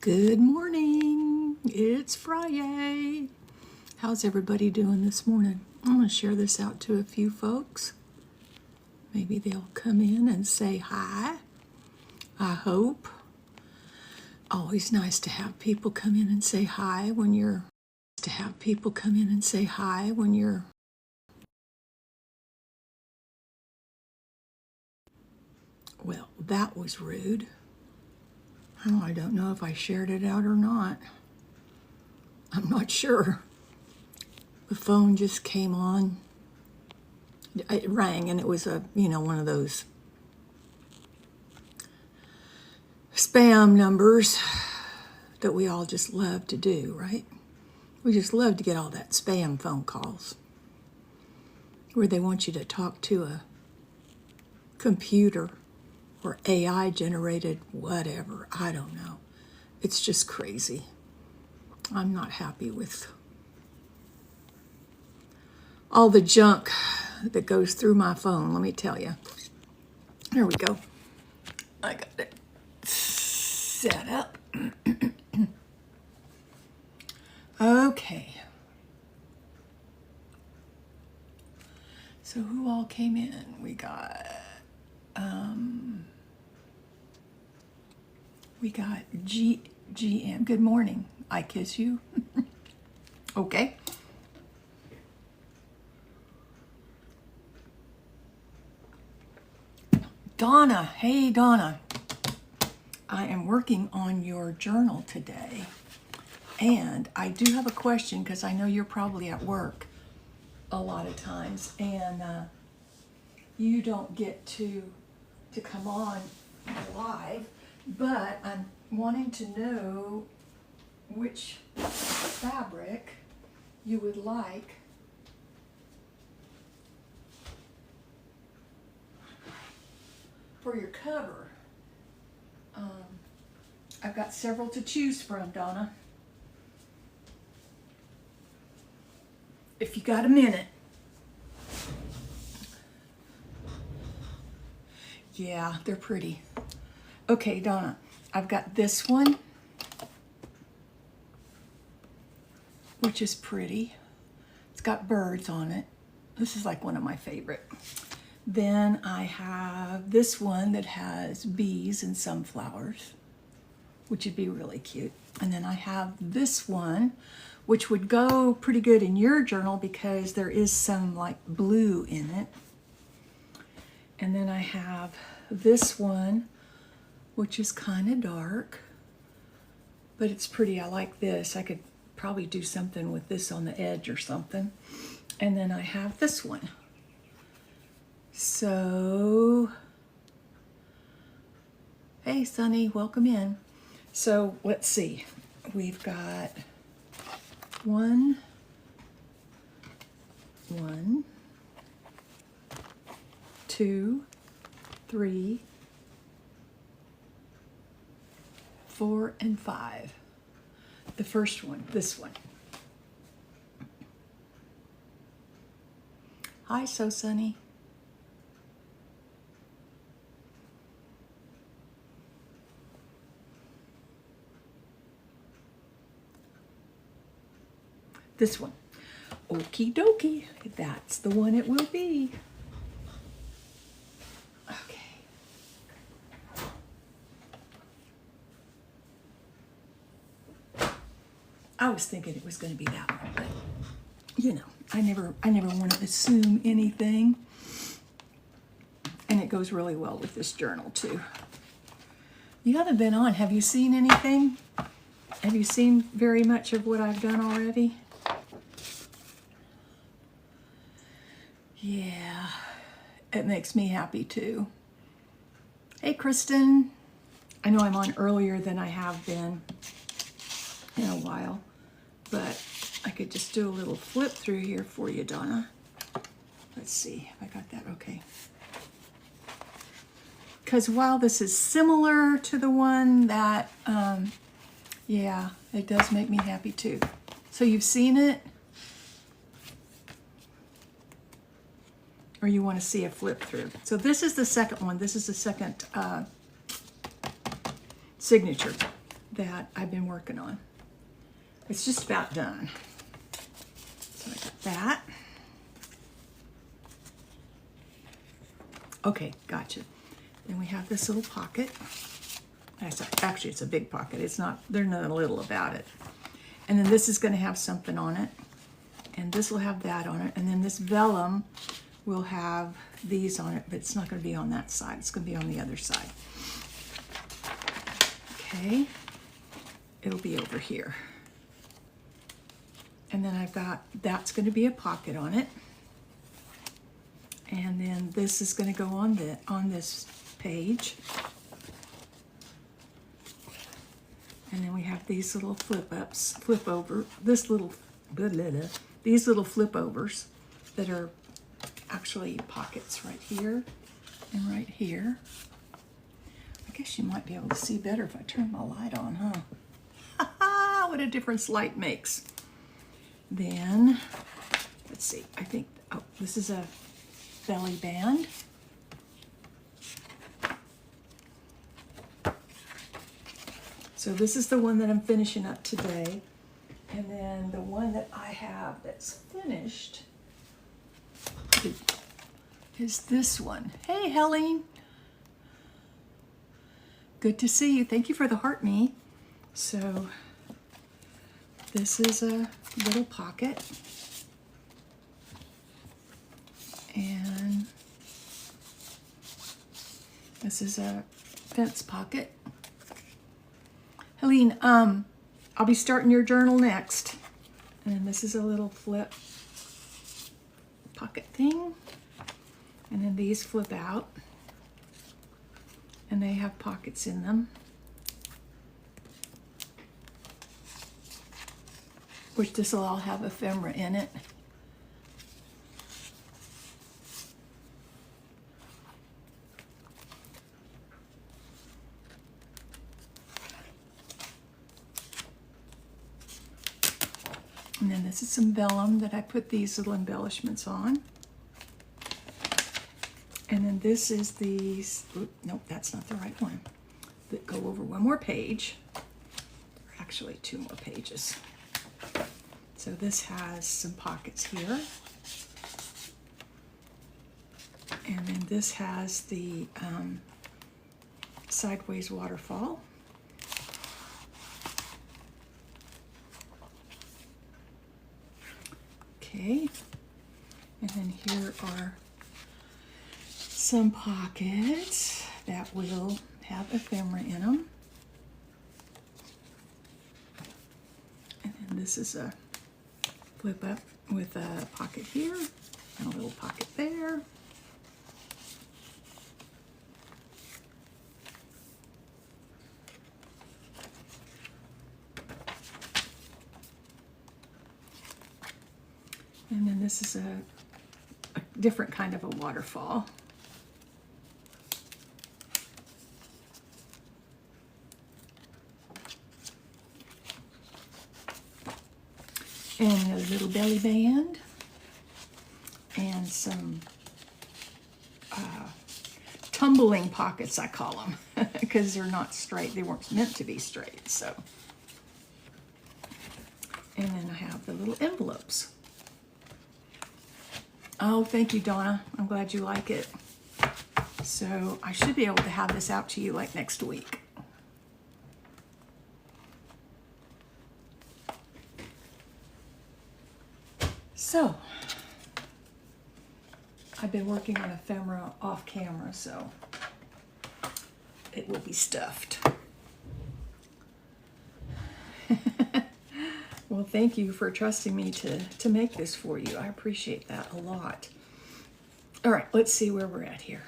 Good morning. It's Friday. How's everybody doing this morning? I'm going to share this out to a few folks. Maybe they'll come in and say hi. I hope. Always nice to have people come in and say hi when you're Well, that was rude. Oh, I don't know if I shared it out or not. I'm not sure. The phone just came on. It rang, and it was one of those spam numbers that we all just love to do, right? We just love to get all that spam phone calls where they want you to talk to a computer or AI generated whatever. I don't know. It's just crazy. I'm not happy with all the junk that goes through my phone, let me tell you. Here we go. I got it set up. Okay. So who all came in? We got GM. Good morning. I kiss you. Okay. Donna. Hey, Donna. I am working on your journal today. And I do have a question because I know you're probably at work a lot of times. And you don't get to come on live. But I'm wanting to know which fabric you would like for your cover. I've got several to choose from, Donna. If you got a minute. Yeah, they're pretty. Okay, Donna, I've got this one, which is pretty. It's got birds on it. This is like one of my favorite. Then I have this one that has bees and sunflowers, which would be really cute. And then I have this one, which would go pretty good in your journal because there is some like blue in it. And then I have this one, which is kind of dark, but it's pretty. I like this. I could probably do something with this on the edge or something. And then I have this one. So, hey, Sunny, welcome in. So let's see. We've got one, 2, 3, 4, and 5. The first one, this one. Hi, So Sunny. This one. Okie dokie. That's the one it will be. Okay. I was thinking it was going to be that one, but you know, I never want to assume anything. And it goes really well with this journal too. You haven't been on. Have you seen anything? Have you seen very much of what I've done already? Yeah, it makes me happy too. Hey, Kristen. I know I'm on earlier than I have been in a while, but I could just do a little flip through here for you, Donna. Let's see if I got that okay. Because while this is similar to the one that, yeah, it does make me happy too. So you've seen it? Or you want to see a flip through. So this is the second one. This is the second signature. that I've been working on. It's just about done. So I got that. Okay, gotcha. Then we have this little pocket. Actually, it's a big pocket. It's not, there's nothing little about it. And then this is going to have something on it. And this will have that on it. And then this vellum will have these on it, but it's not going to be on that side. It's going to be on the other side. Okay. It'll be over here. And then I've got, that's going to be a pocket on it. And then this is going to go on this page. And then we have these little these little flip overs that are actually pockets right here and right here. I guess you might be able to see better if I turn my light on, huh? Ha ha! What a difference light makes. Then, let's see, I think, oh, this is a belly band. So this is the one that I'm finishing up today. And then the one that I have that's finished is this one. Hey, Helene. Good to see you. Thank you for the heart me. So this is a little pocket. And this is a fence pocket. Helene, I'll be starting your journal next. And this is a little flip pocket thing. And then these flip out. And they have pockets in them. Which this will all have ephemera in it. And then this is some vellum that I put these little embellishments on. And then this is these, nope, that's not the right one, that go over one more page. Actually, two more pages. So this has some pockets here. And then this has the sideways waterfall. Okay, and then here are some pockets that will have ephemera in them. And then this is a flip up with a pocket here and a little pocket there. And then this is a different kind of a waterfall. And a little belly band. And some tumbling pockets, I call them, because they're not straight. They weren't meant to be straight, so. And then I have the little envelopes. Oh, thank you, Donna. I'm glad you like it. So I should be able to have this out to you like next week. So I've been working on ephemera off camera, so it will be stuffed. Well, thank you for trusting me to make this for you. I appreciate that a lot. All right, let's see where we're at here.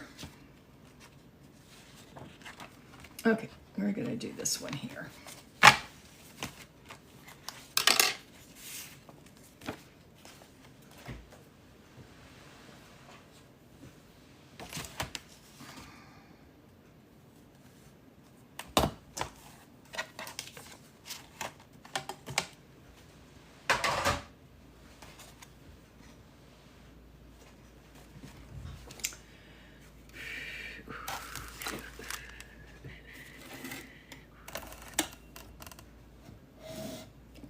Okay, we're gonna do this one here.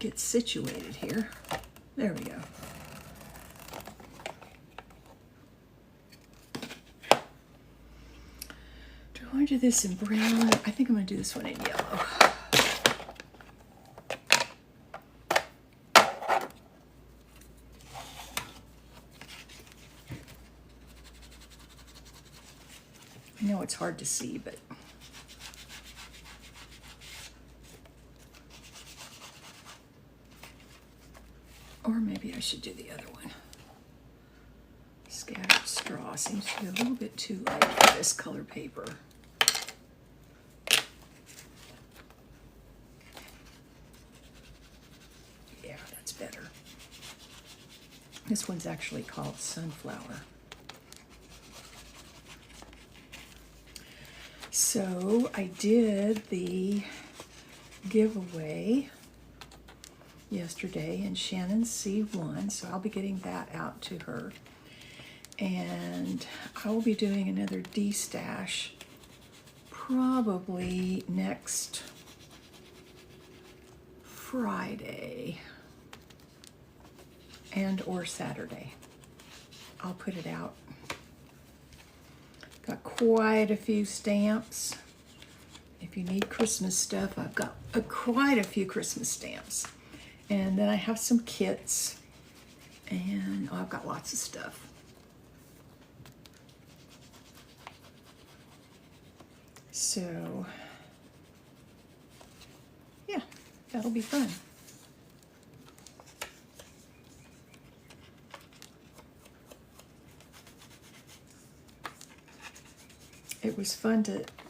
get situated here. There we go. Do I want to do this in brown? I think I'm going to do this one in yellow. I know it's hard to see, but or maybe I should do the other one. Scattered straw seems to be a little bit too light for this color paper. Yeah, that's better. This one's actually called Sunflower. So I did the giveaway yesterday and Shannon C won, so I'll be getting that out to her. And I will be doing another D-stash probably next Friday and or Saturday. I'll put it out. Got quite a few stamps. If you need Christmas stuff, I've got quite a few Christmas stamps. And then I have some kits, and I've got lots of stuff. So, yeah, that'll be fun. It was fun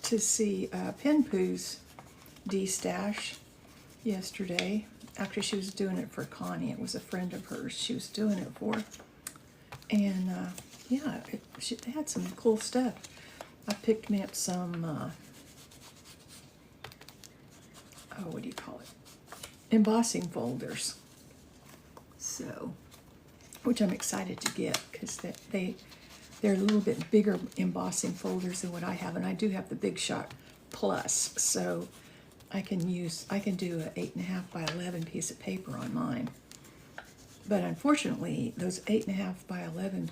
to see Pen Pooh's D-stash yesterday. After she was doing it for Connie, it was a friend of hers she was doing it for. And yeah, they had some cool stuff. I picked me up some, what do you call it? Embossing folders. So, which I'm excited to get because they're a little bit bigger embossing folders than what I have, and I do have the Big Shot Plus, so I can do a 8.5 by 11 piece of paper on mine. But unfortunately, those 8.5 by 11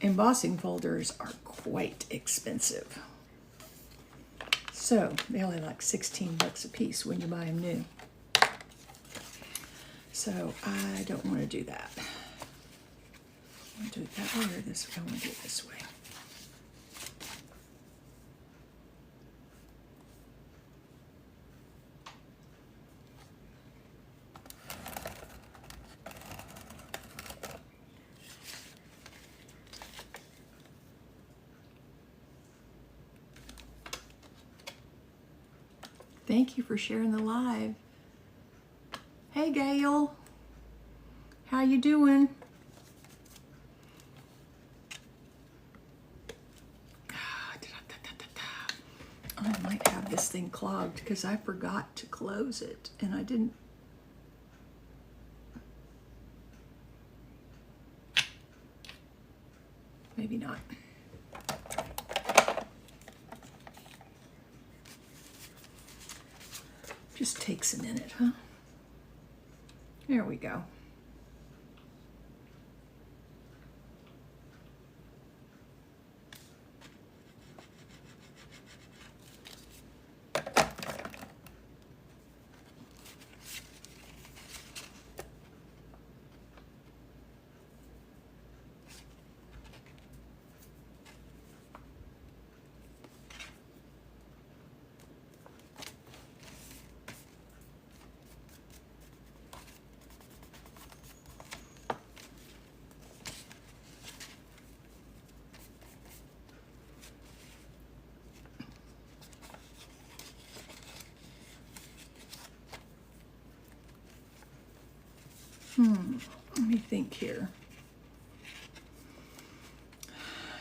embossing folders are quite expensive. So they're only like 16 bucks a piece when you buy them new. So I don't want to do that. I want to do it that way or this way. I want to do it this way. Thank you for sharing the live. Hey Gail, how you doing? I might have this thing clogged because I forgot to close it and I didn't. Maybe not. Just takes a minute, huh? There we go. Let me think here.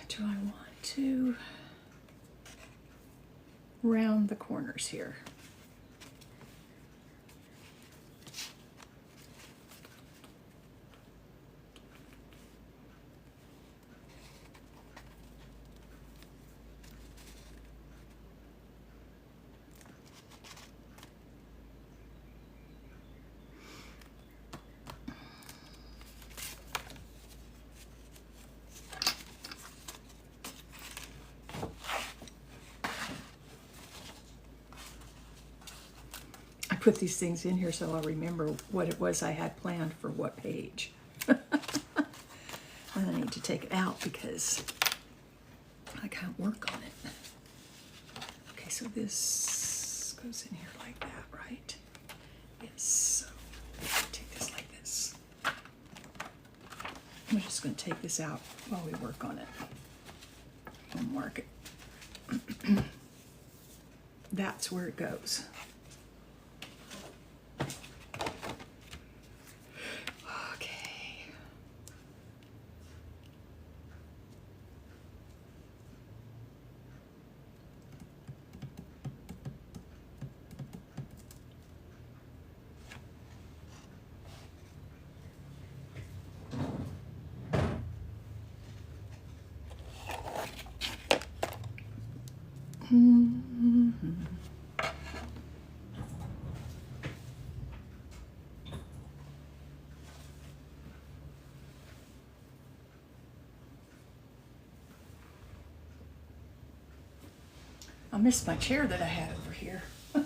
Do I want to round the corners here? put these things in here so I'll remember what it was I had planned for what page. And I need to take it out because I can't work on it. Okay, so this goes in here like that, right? Yes. So take this like this. I'm just going to take this out while we work on it. I'll mark it. That's where it goes. Okay. I missed my chair that I had over here. My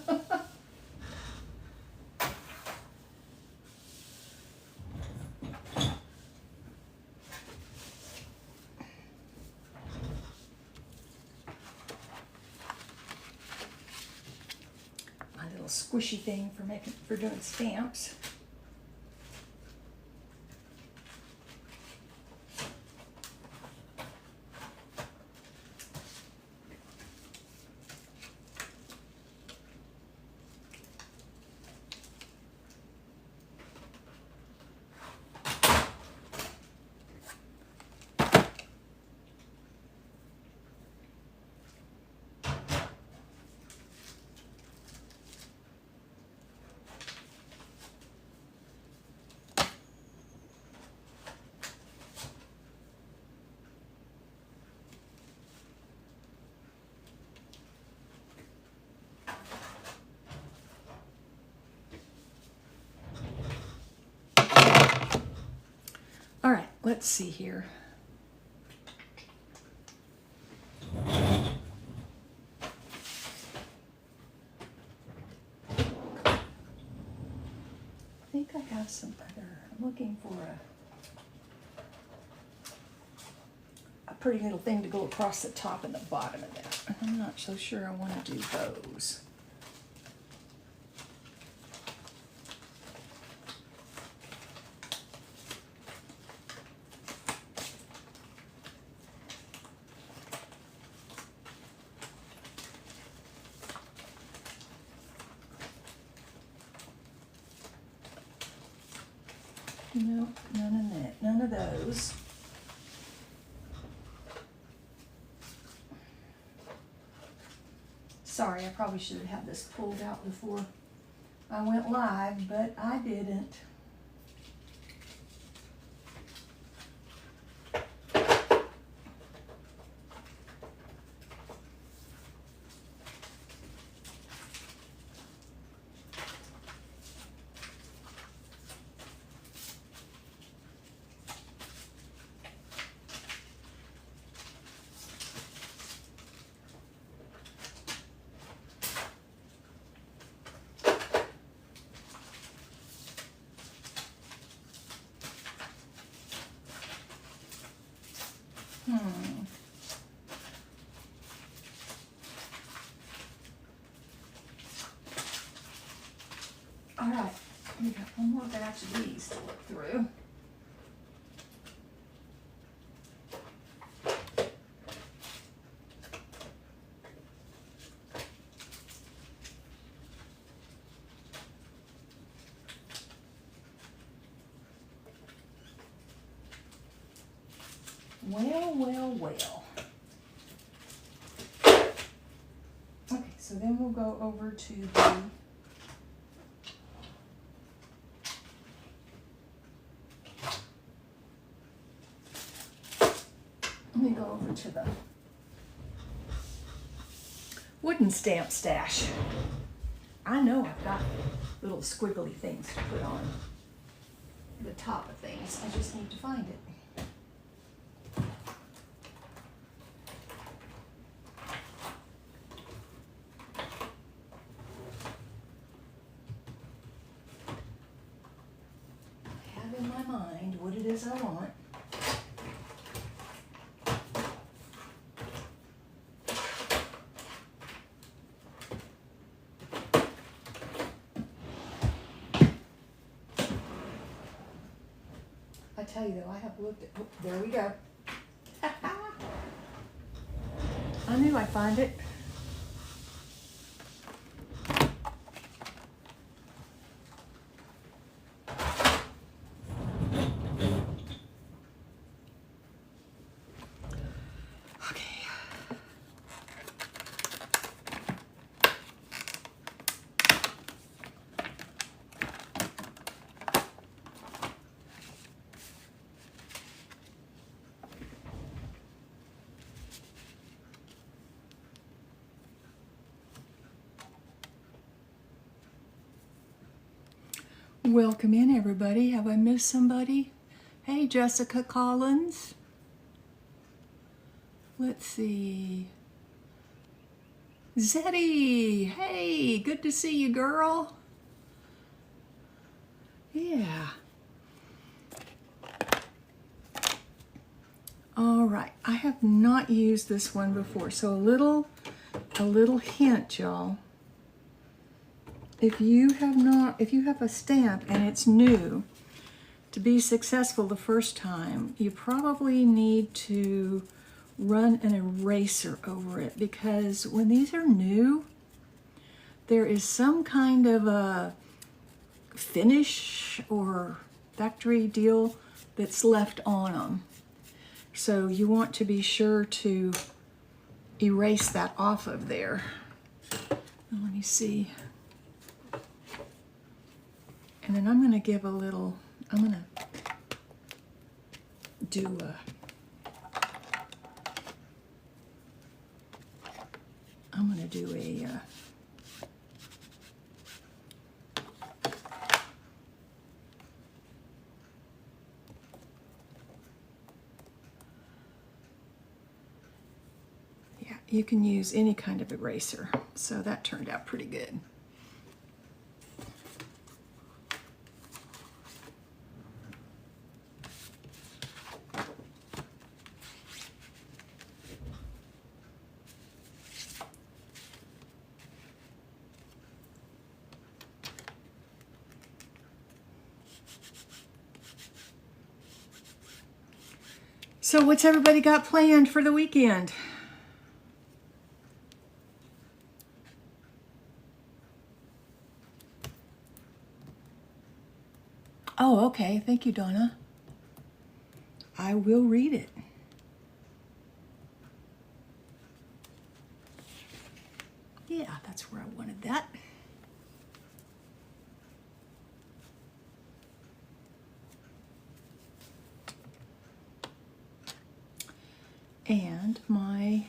little squishy thing for doing stamps. All right, let's see here. I think I have some other, I'm looking for a pretty little thing to go across the top and the bottom of that. I'm not so sure I want to do those. No, none of that, none of those. Sorry, I probably should have had this pulled out before I went live, but I didn't. All right, we got one more batch of these to look through. Well, well, well. Okay, so then we'll go over to the to the wooden stamp stash. I know I've got little squiggly things to put on the top of things. I just need to find it. as I want. I tell you though, I have looked at, oh, there we go. I knew I'd find it. Welcome in, everybody. Have I missed somebody? Hey, Jessica Collins. Let's see. Zeddy, hey, good to see you, girl. Yeah. All right, I have not used this one before, so a little hint, y'all. If you have a stamp and it's new, to be successful the first time, you probably need to run an eraser over it, because when these are new, there is some kind of a finish or factory deal that's left on them. So you want to be sure to erase that off of there. Now, let me see. And then I'm going to give a little, I'm going to do a, yeah, you can use any kind of eraser. So that turned out pretty good. So what's everybody got planned for the weekend? Oh, okay. Thank you, Donna. I will read it. Yeah, that's where I wanted that. And my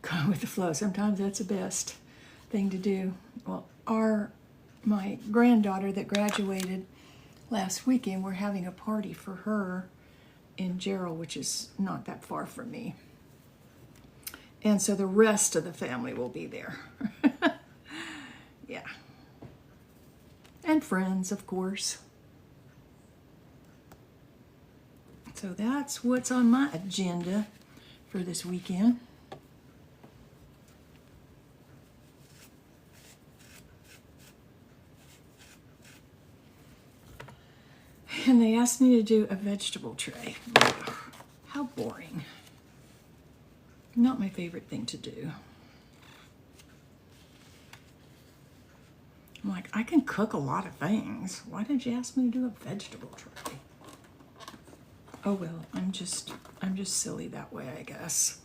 going with the flow. Sometimes that's the best thing to do. Well, my granddaughter that graduated last weekend, we're having a party for her in Gerald, which is not that far from me. And so the rest of the family will be there. Yeah. And friends, of course. So that's what's on my agenda for this weekend. And they asked me to do a vegetable tray. Ugh, how boring. Not my favorite thing to do. I'm like, I can cook a lot of things. Why did you ask me to do a vegetable tray? Oh well, I'm just silly that way, I guess.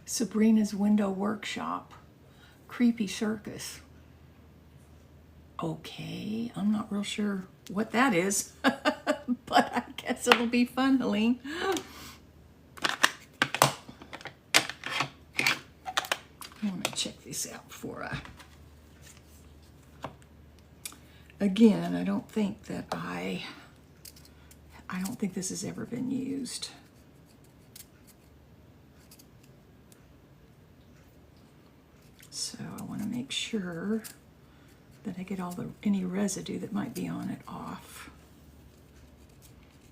Sabrina's Window Workshop, Creepy Circus. Okay, I'm not real sure what that is, but I guess it'll be fun, Helene. I want to check this out before I... Again, I don't think that I I don't think this has ever been used. So I want to make sure that I get any residue that might be on it off.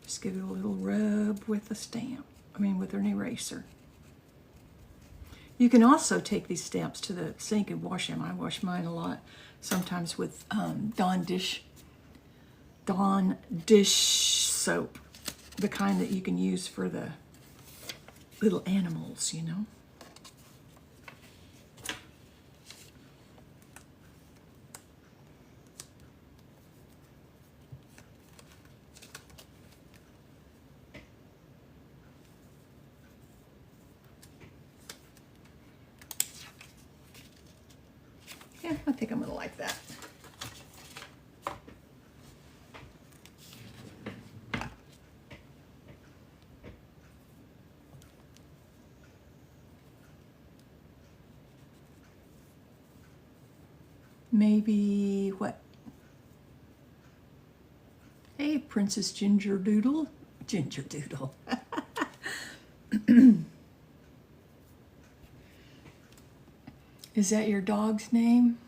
Just give it a little rub with a stamp, with an eraser. You can also take these stamps to the sink and wash them. I wash mine a lot, sometimes with Dawn dish soap, the kind that you can use for the little animals, you know. Yeah, I think I'm gonna like that. Maybe what? Hey, Princess Ginger Doodle. Ginger Doodle. Is that your dog's name?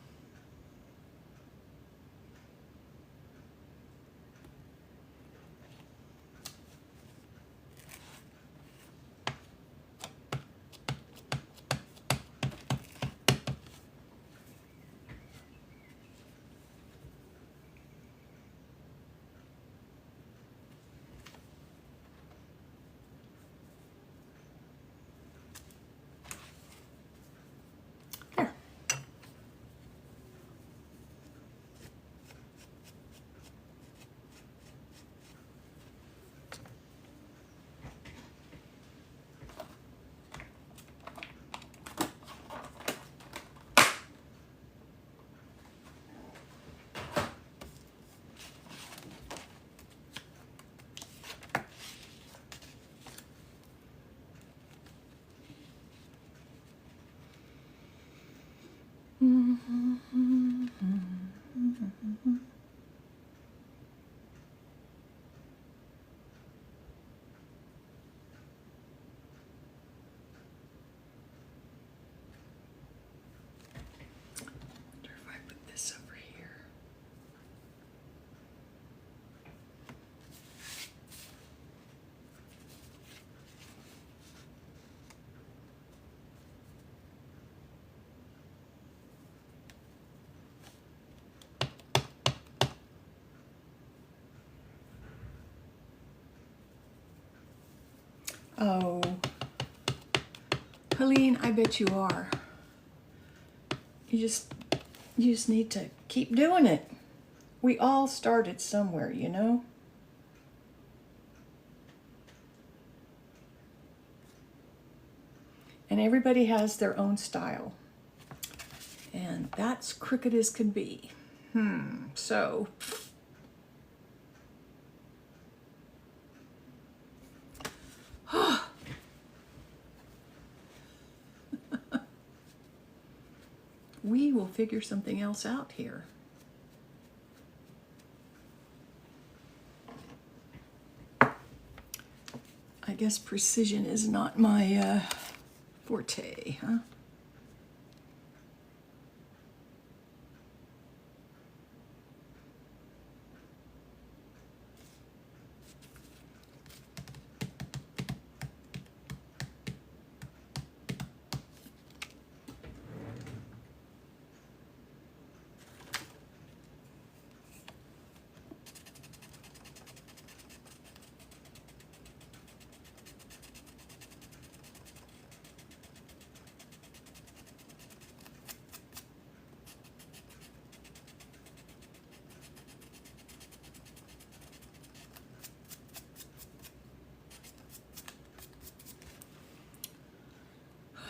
There. Wonder if I put this over here. Oh, Helene, I bet you are. You just need to keep doing it. We all started somewhere, you know? And everybody has their own style. And that's crooked as can be. So... we will figure something else out here. I guess precision is not my forte, huh?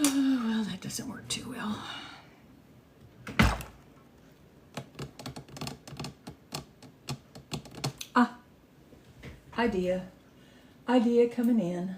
Well, that doesn't work too well. Ah, idea coming in.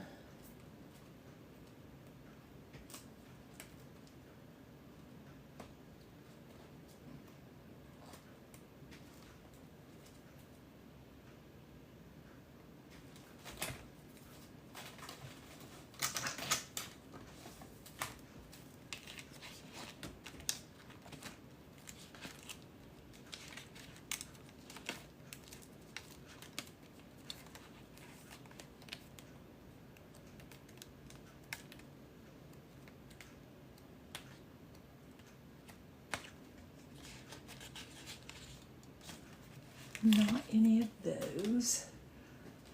Not any of those.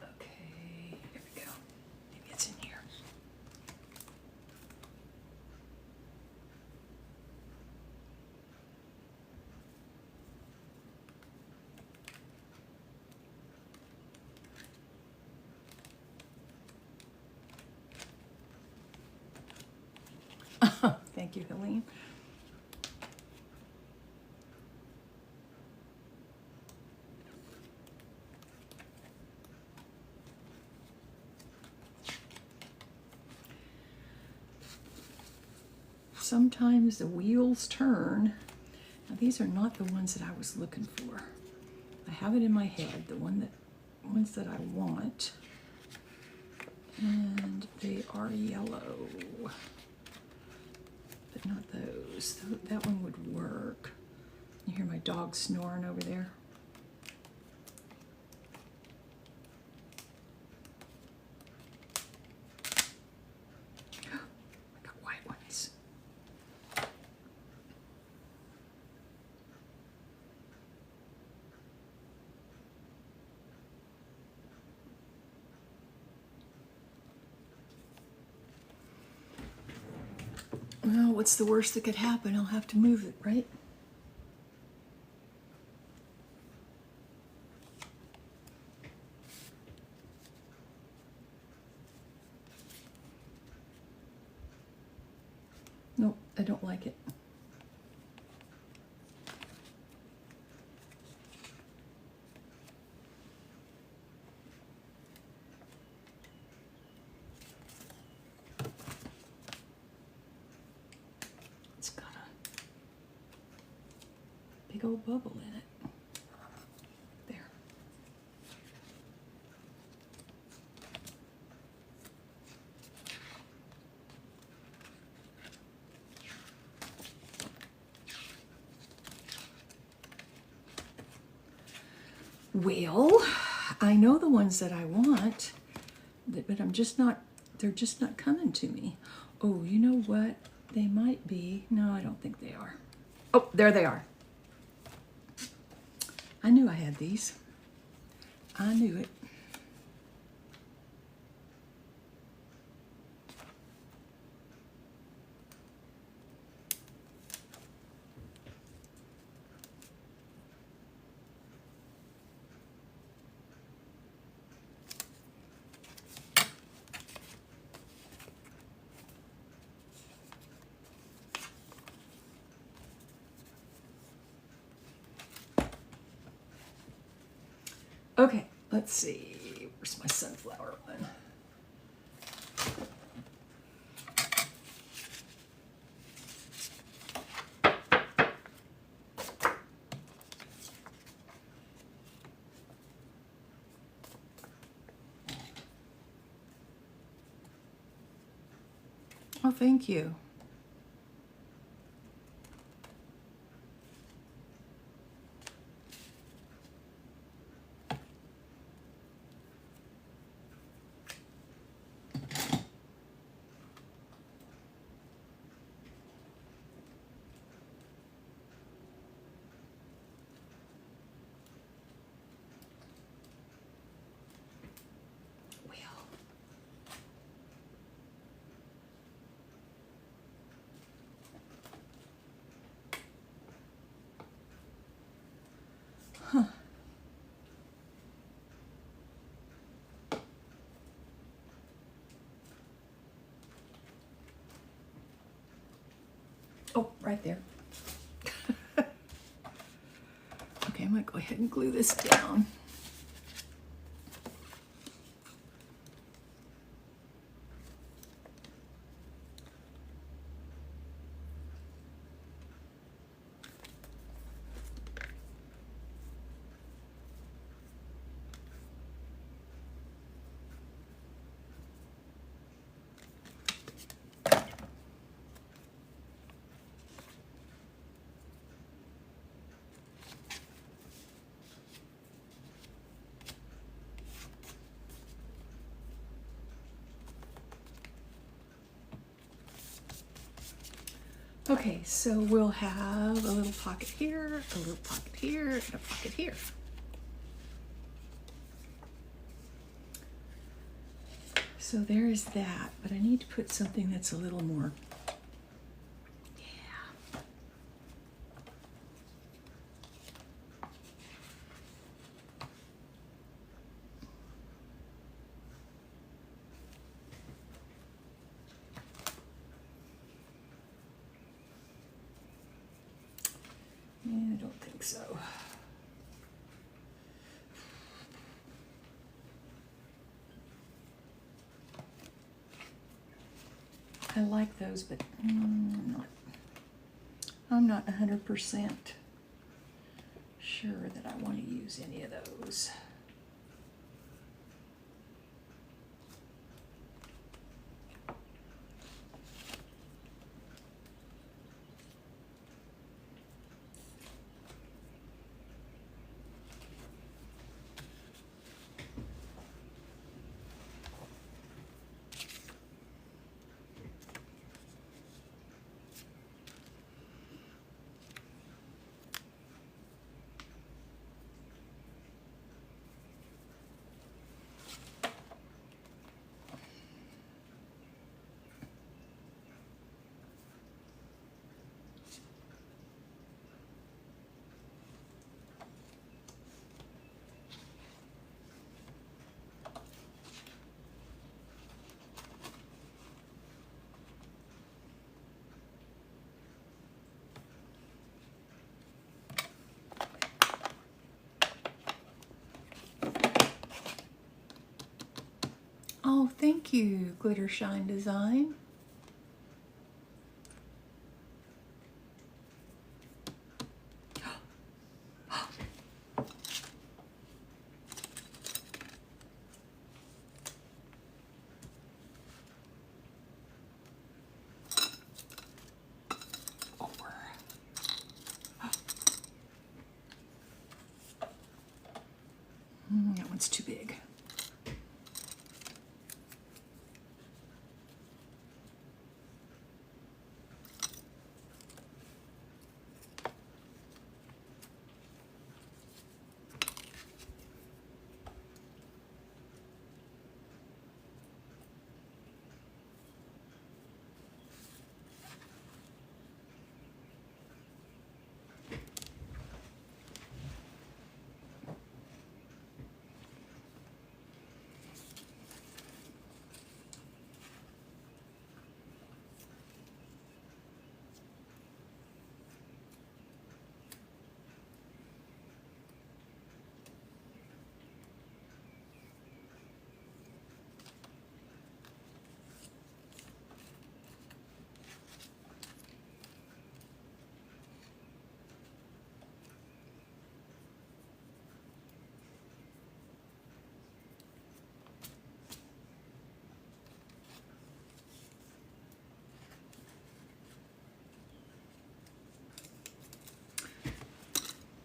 Okay, here we go. Maybe it's in here. Thank you, Helene. Sometimes the wheels turn. Now these are not the ones that I was looking for. I have it in my head, the ones that I want. And they are yellow. But not those. That one would work. You hear my dog snoring over there? I got white ones. Well, what's the worst that could happen? I'll have to move it, right? Nope, I don't like it. It's got a big old bubble in it. There. Well, I know the ones that I want, but I'm just not, they're just not coming to me. Oh, you know what? They might be. No, I don't think they are. Oh, there they are. I knew I had these. I knew it. Okay, let's see. Where's my sunflower one? Oh, thank you. Huh. Oh, right there. Okay, I'm gonna go ahead and glue this down. Okay, so we'll have a little pocket here, a little pocket here, and a pocket here. So there is that, but I need to put something that's a little more, yeah. I don't think so. I like those, but I'm not 100% sure that I want to use any of those. Oh, thank you, Glitter Shine Design. That one's too big.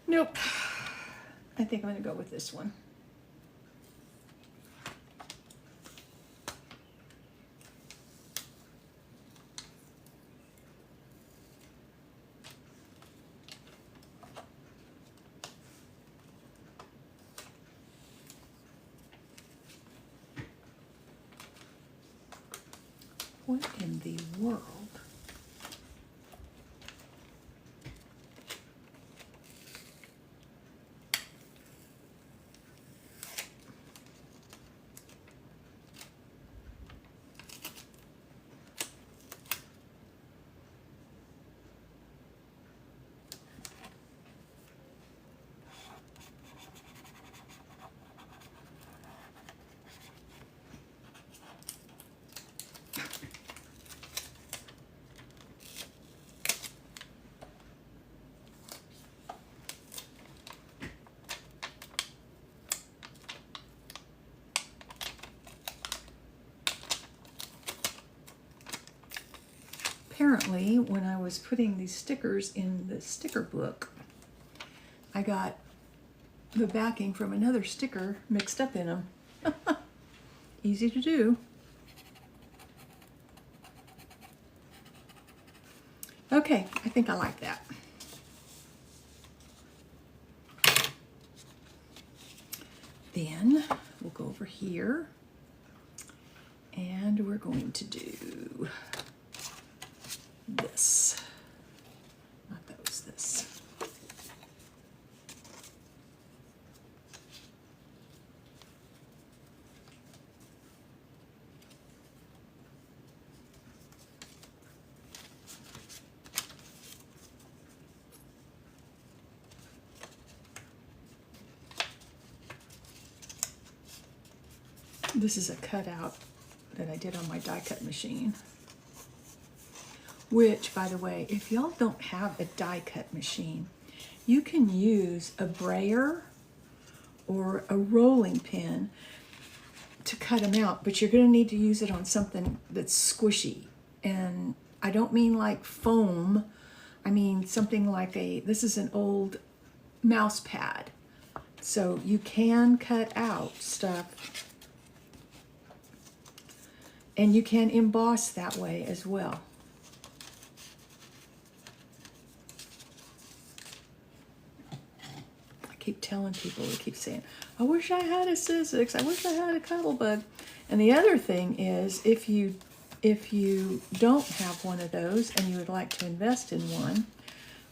Nope. I think I'm going to go with this one. What in the world? Apparently, when I was putting these stickers in the sticker book, I got the backing from another sticker mixed up in them. Easy to do. Okay, I think I like that. Then we'll go over here And we're going to do this. Not those, this. This is a cutout that I did on my die cut machine. Which, by the way, if y'all don't have a die cut machine, you can use a brayer or a rolling pin to cut them out, but you're going to need to use it on something that's squishy. And I don't mean like foam. I mean something like this is an old mouse pad. So you can cut out stuff. And you can emboss that way as well. I keep telling people, they keep saying, I wish I had a Sizzix, I wish I had a Cuttlebug. And the other thing is, if you don't have one of those and you would like to invest in one,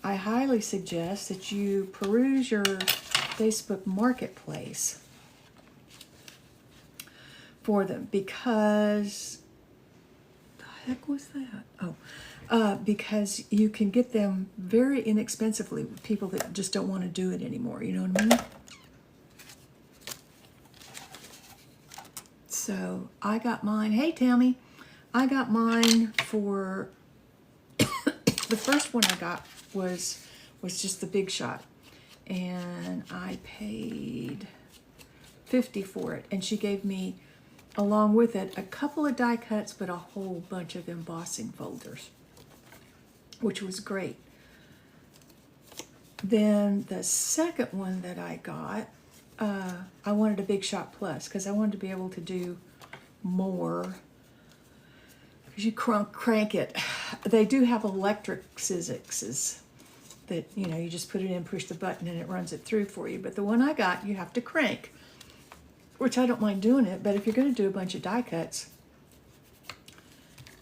I highly suggest that you peruse your Facebook Marketplace for them, because the heck was that? Because you can get them very inexpensively with people that just don't want to do it anymore. You know what I mean? So I got mine. Hey, Tammy, I got mine for the first one I got was just the Big Shot, and I paid $50 for it, and she gave me, along with it, a couple of die cuts, but a whole bunch of embossing folders, which was great. Then the second one that I got, I wanted a Big Shot Plus because I wanted to be able to do more. Because you crank it. They do have electric Sizzixes that, you know, you just put it in, push the button, and it runs it through for you. But the one I got, you have to crank, which I don't mind doing it, but if you're going to do a bunch of die cuts,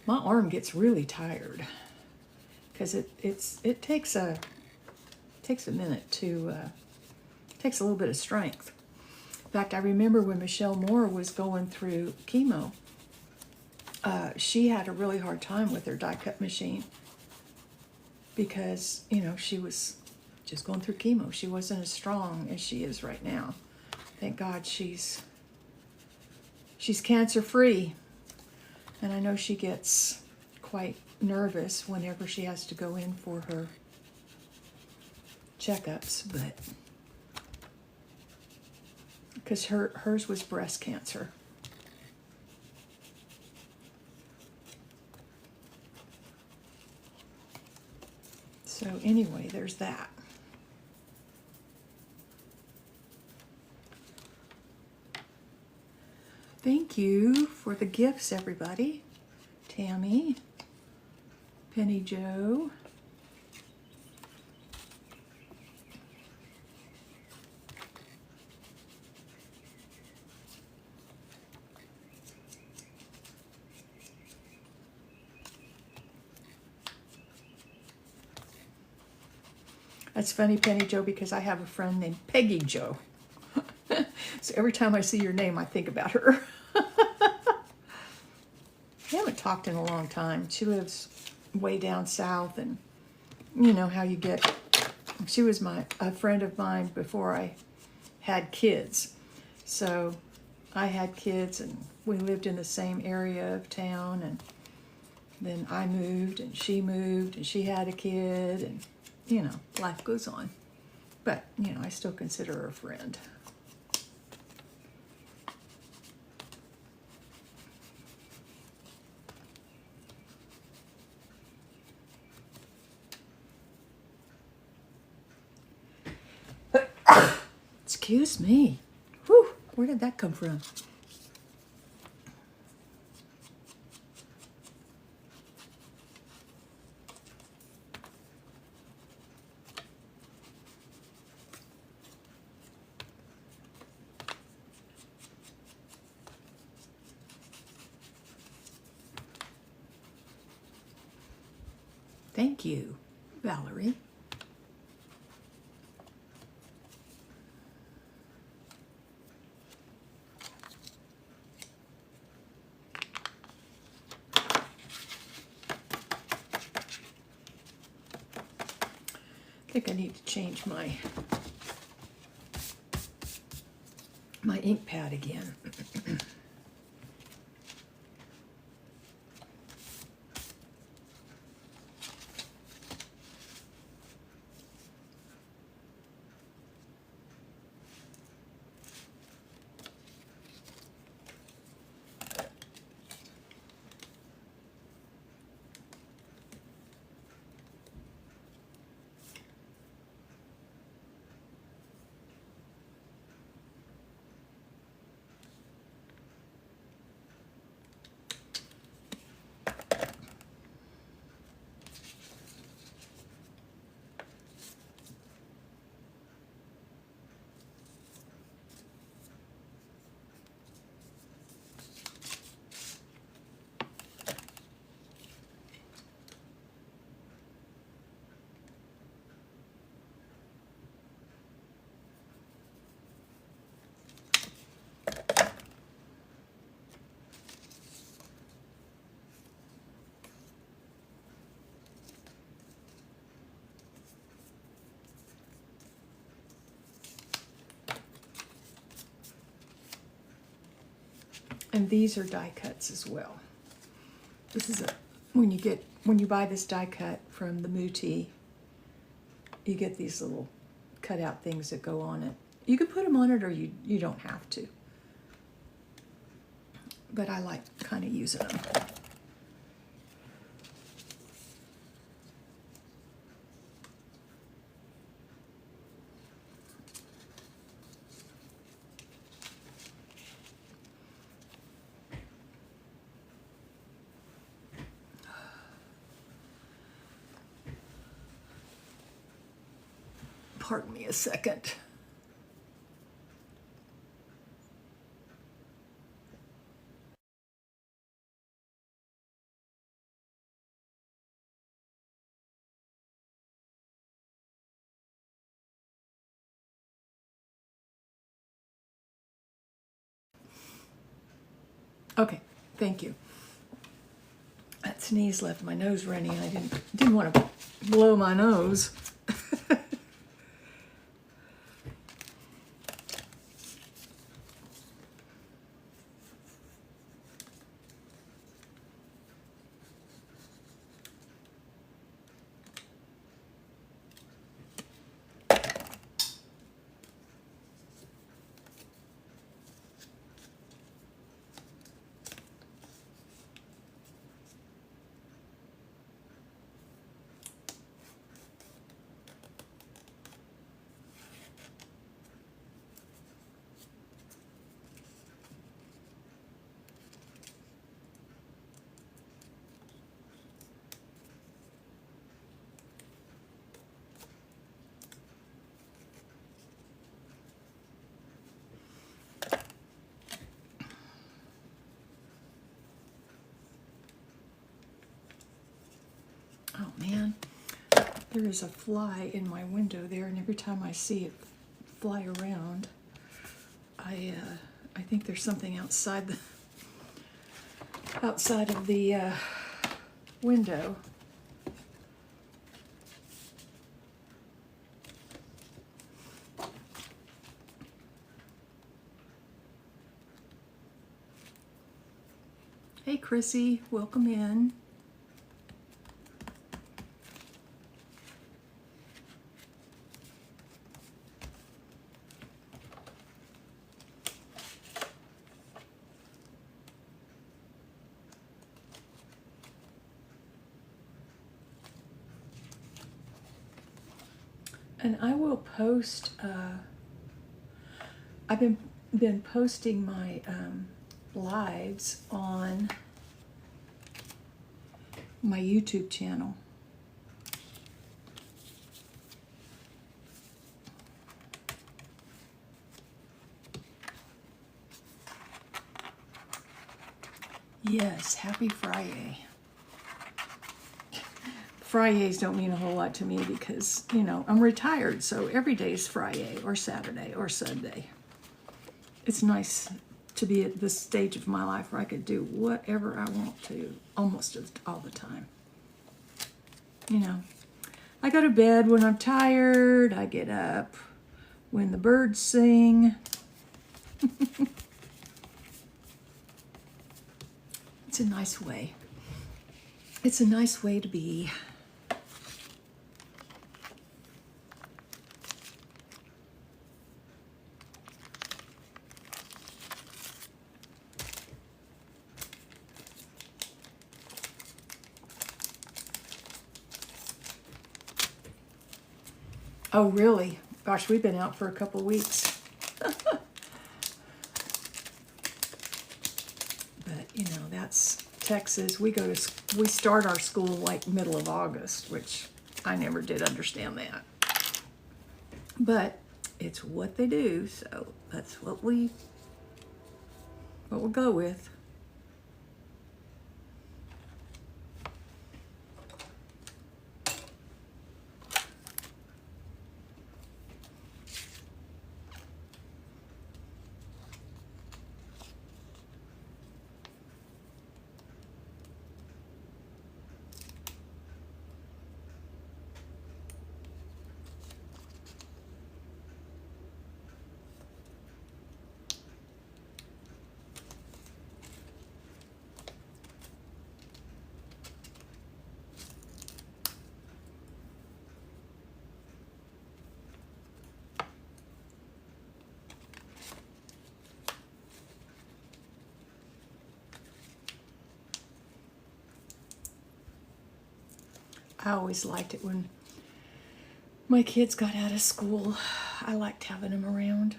my arm gets really tired because it takes a minute to takes a little bit of strength. In fact, I remember when Michelle Moore was going through chemo, she had a really hard time with her die cut machine because, you know, she was just going through chemo. She wasn't as strong as she is right now. Thank God she's cancer free, and I know she gets quite nervous whenever she has to go in for her checkups, but because hers was breast cancer. So anyway, there's that. Thank you for the gifts, everybody. Tammy, Penny Joe, that's funny, Penny Joe, because I have a friend named Peggy Joe. So every time I see your name, I think about her. We haven't talked in a long time. She lives way down south, and you know how you get. She was a friend of mine before I had kids. So I had kids, and we lived in the same area of town, and then I moved, and she had a kid, and you know, life goes on. But, you know, I still consider her a friend. Excuse me. Whew, where did that come from? Thank you, Valerie. I think I need to change my ink pad again. And these are die cuts as well. This is when you buy this die cut from the Muti, you get these little cutout things that go on it. You can put them on it or you don't have to. But I like kind of using them. Pardon me a second. Okay, thank you. That sneeze left my nose running. I didn't want to blow my nose. Oh man, there is a fly in my window there, and every time I see it fly around, I think there's something outside of the window. Hey Chrissy, welcome in. And I will post, I've been posting my lives on my YouTube channel. Yes, happy Friday. Fridays don't mean a whole lot to me because, you know, I'm retired, so every day is Friday or Saturday or Sunday. It's nice to be at this stage of my life where I could do whatever I want to almost all the time. You know, I go to bed when I'm tired. I get up when the birds sing. It's a nice way. It's a nice way to be. Oh, really? Gosh, we've been out for a couple weeks. But, you know, that's Texas. We start our school like middle of August, which I never did understand that. But it's what they do, so that's what we'll go with. I always liked it when my kids got out of school. I liked having them around.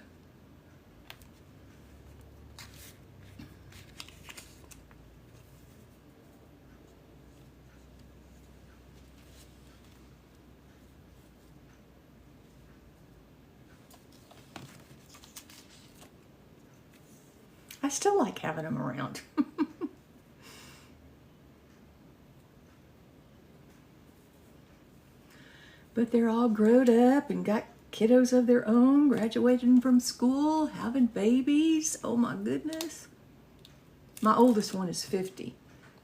I still like having them around. But they're all grown up and got kiddos of their own, graduating from school, having babies. Oh my goodness. My oldest one is 50.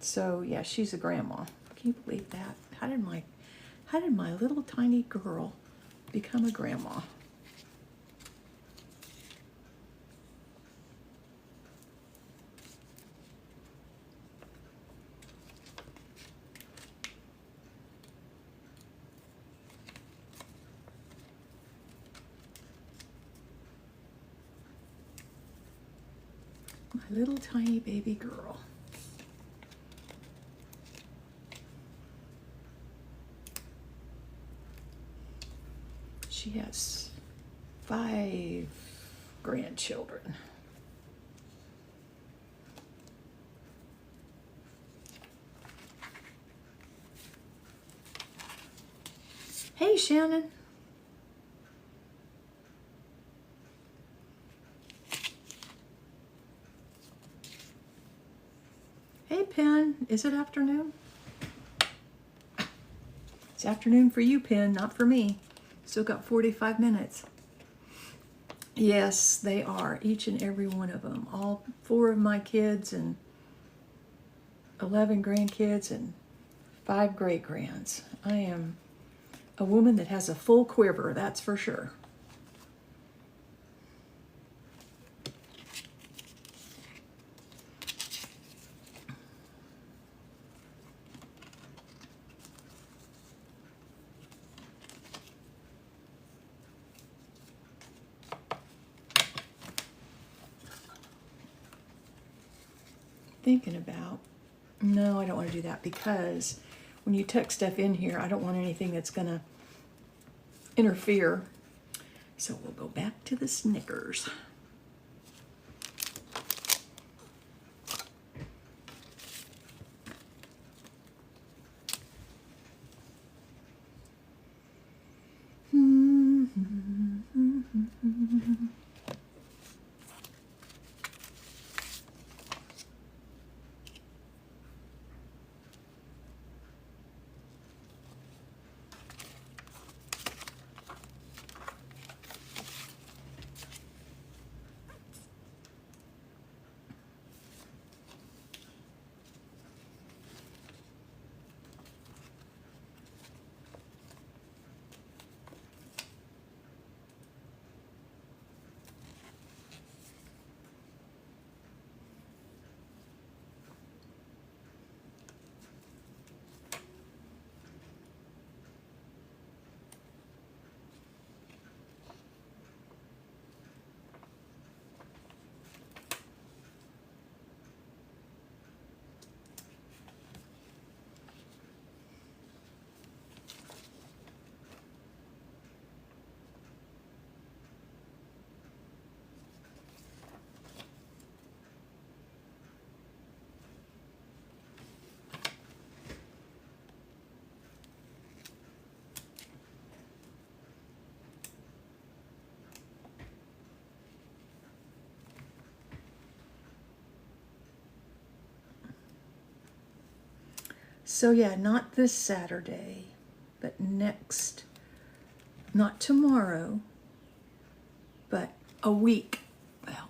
So yeah, she's a grandma. Can you believe that? How did my little tiny girl become a grandma? My little tiny baby girl. She has 5 grandchildren. Hey, Shannon. Hey, Pen. Is it afternoon? It's afternoon for you, Pen, not for me. Still got 45 minutes. Yes, they are. Each and every one of them. All 4 of my kids and 11 grandkids and 5 great-grands. I am a woman that has a full quiver, that's for sure. Thinking about, no, I don't want to do that because when you tuck stuff in here, I don't want anything that's going to interfere. So we'll go back to the Snickers. So yeah, not this Saturday, but next, not tomorrow, but a week. Well,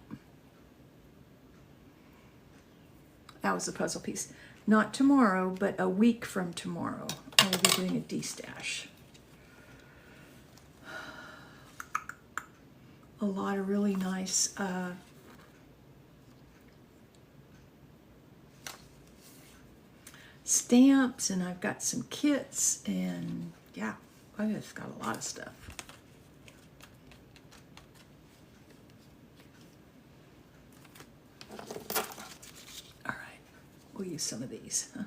that was the puzzle piece. Not tomorrow, but a week from tomorrow, I will be doing a de-stash. A lot of really nice stamps, and I've got some kits, and yeah, I've just got a lot of stuff. All right, we'll use some of these, huh?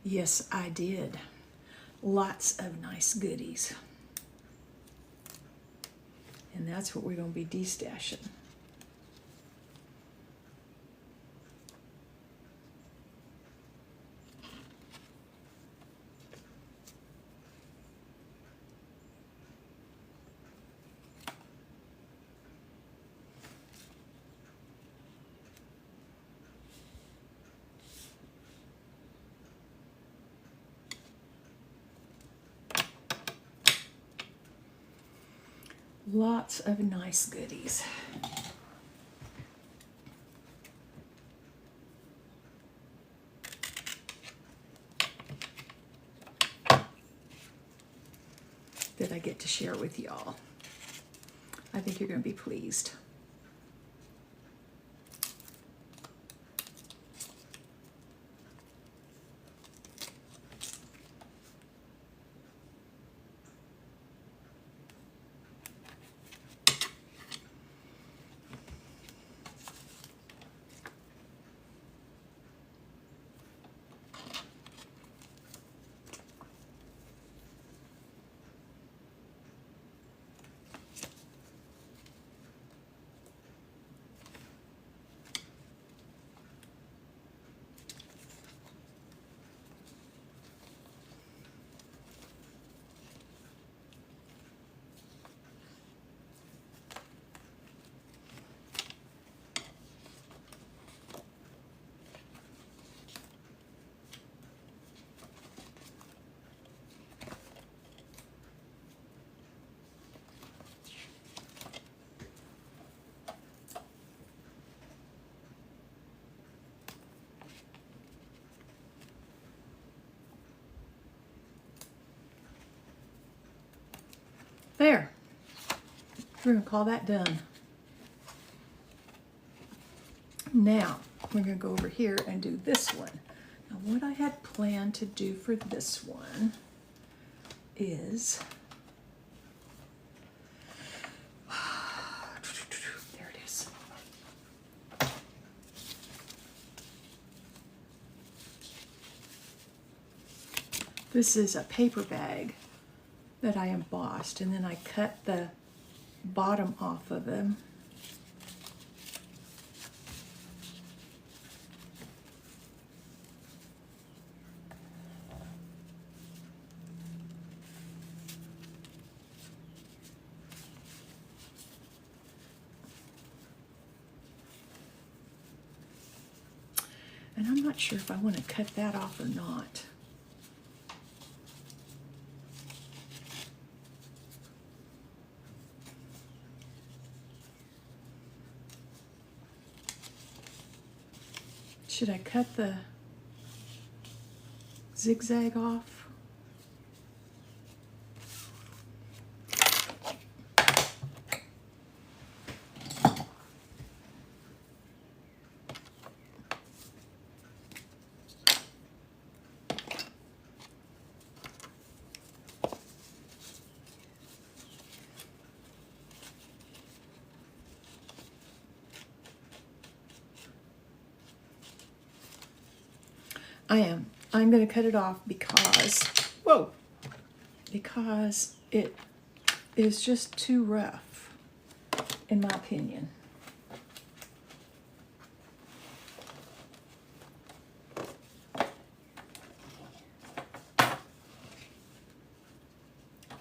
Yes, I did. Lots of nice goodies. And that's what we're going to be de-stashing. Lots of nice goodies. That I get to share with y'all. I think you're going to be pleased. There. We're going to call that done. Now, we're going to go over here and do this one. Now, what I had planned to do for this one is, there it is. This is a paper bag that I embossed, and then I cut the bottom off of them. And I'm not sure if I want to cut that off or not. Should I cut the zigzag off? I am. I'm going to cut it off because, whoa, because it is just too rough, in my opinion.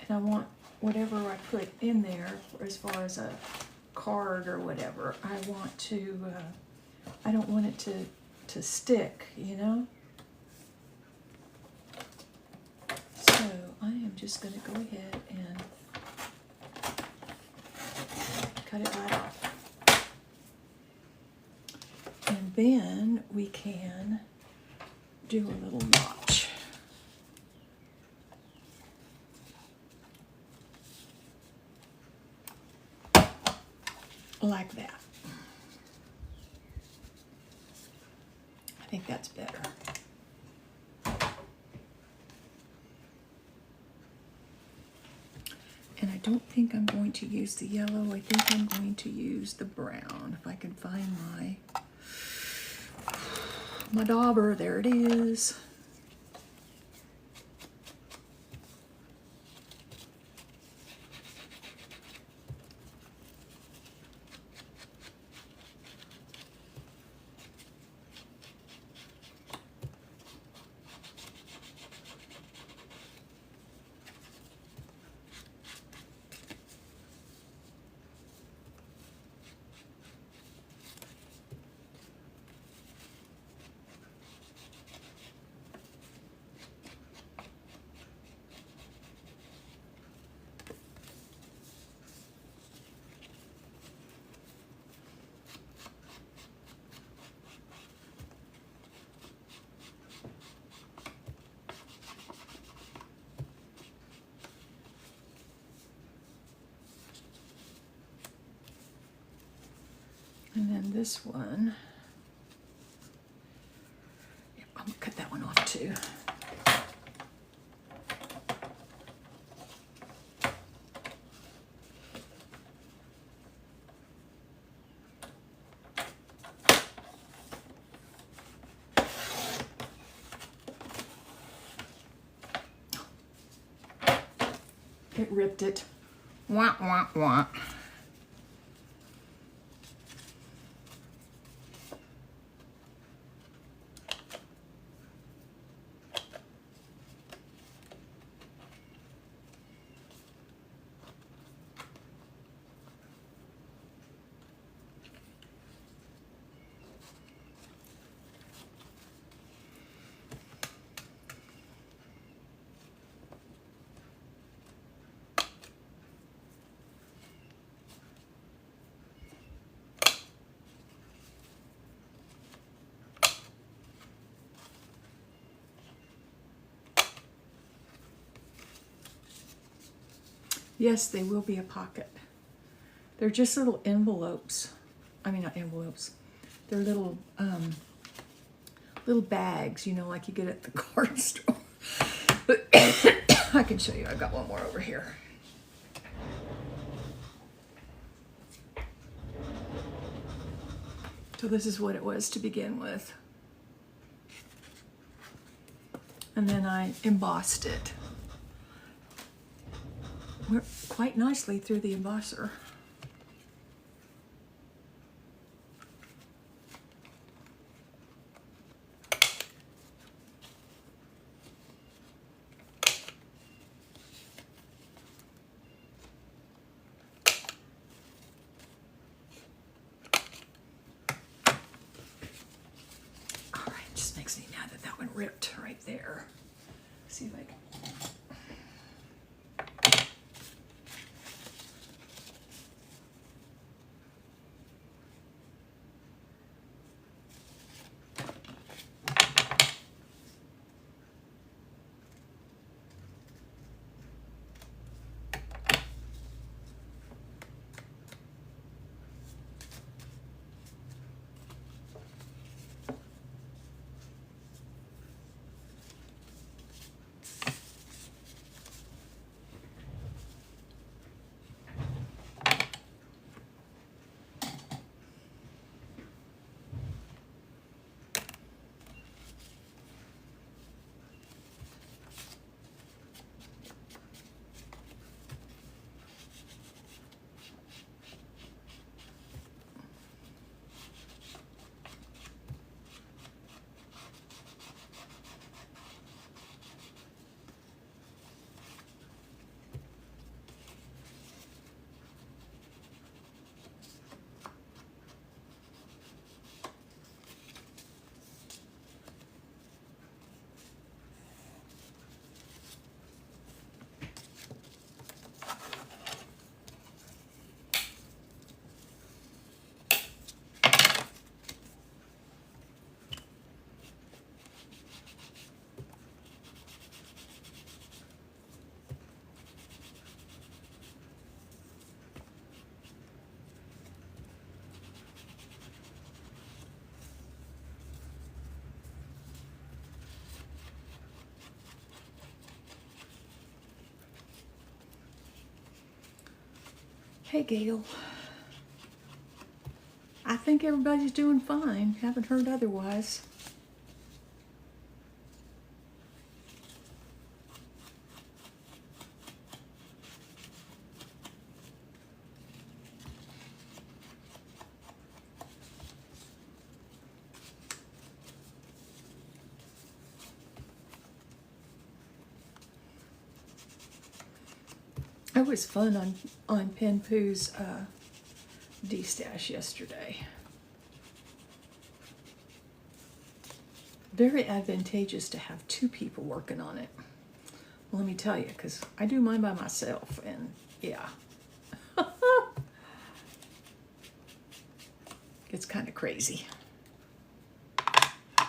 And I want whatever I put in there as far as a card or whatever, I want to, I don't want it to stick, you know? So I am just going to go ahead and cut it right off. And then we can do a little notch. Like that. I think that's better. And I don't think I'm going to use the yellow. I think I'm going to use the brown. If I can find my dauber, there it is. And then this one, yep, I'm gonna cut that one off too. It ripped it. Wah, wah, wah. Yes, they will be a pocket. They're just little envelopes. I mean, not envelopes. They're little little bags, you know, like you get at the card store. But I can show you. I've got one more over here. So this is what it was to begin with. And then I embossed it quite nicely through the embosser. All right, just makes me mad that that one ripped right there. See if I can. Hey, Gail. I think everybody's doing fine. Haven't heard otherwise. It was fun on Pen Poo's D-Stash yesterday. Very advantageous to have two people working on it. Well, let me tell you, because I do mine by myself, and yeah. It's kind of crazy.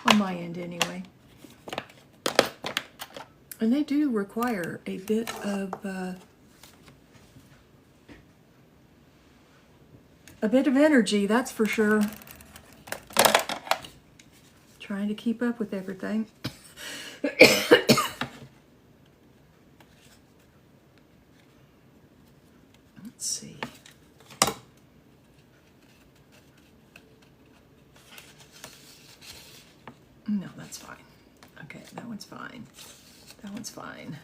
On my end, anyway. And they do require a bit of energy, that's for sure. Trying to keep up with everything. Let's see. No, that's fine. Okay, that one's fine. That one's fine.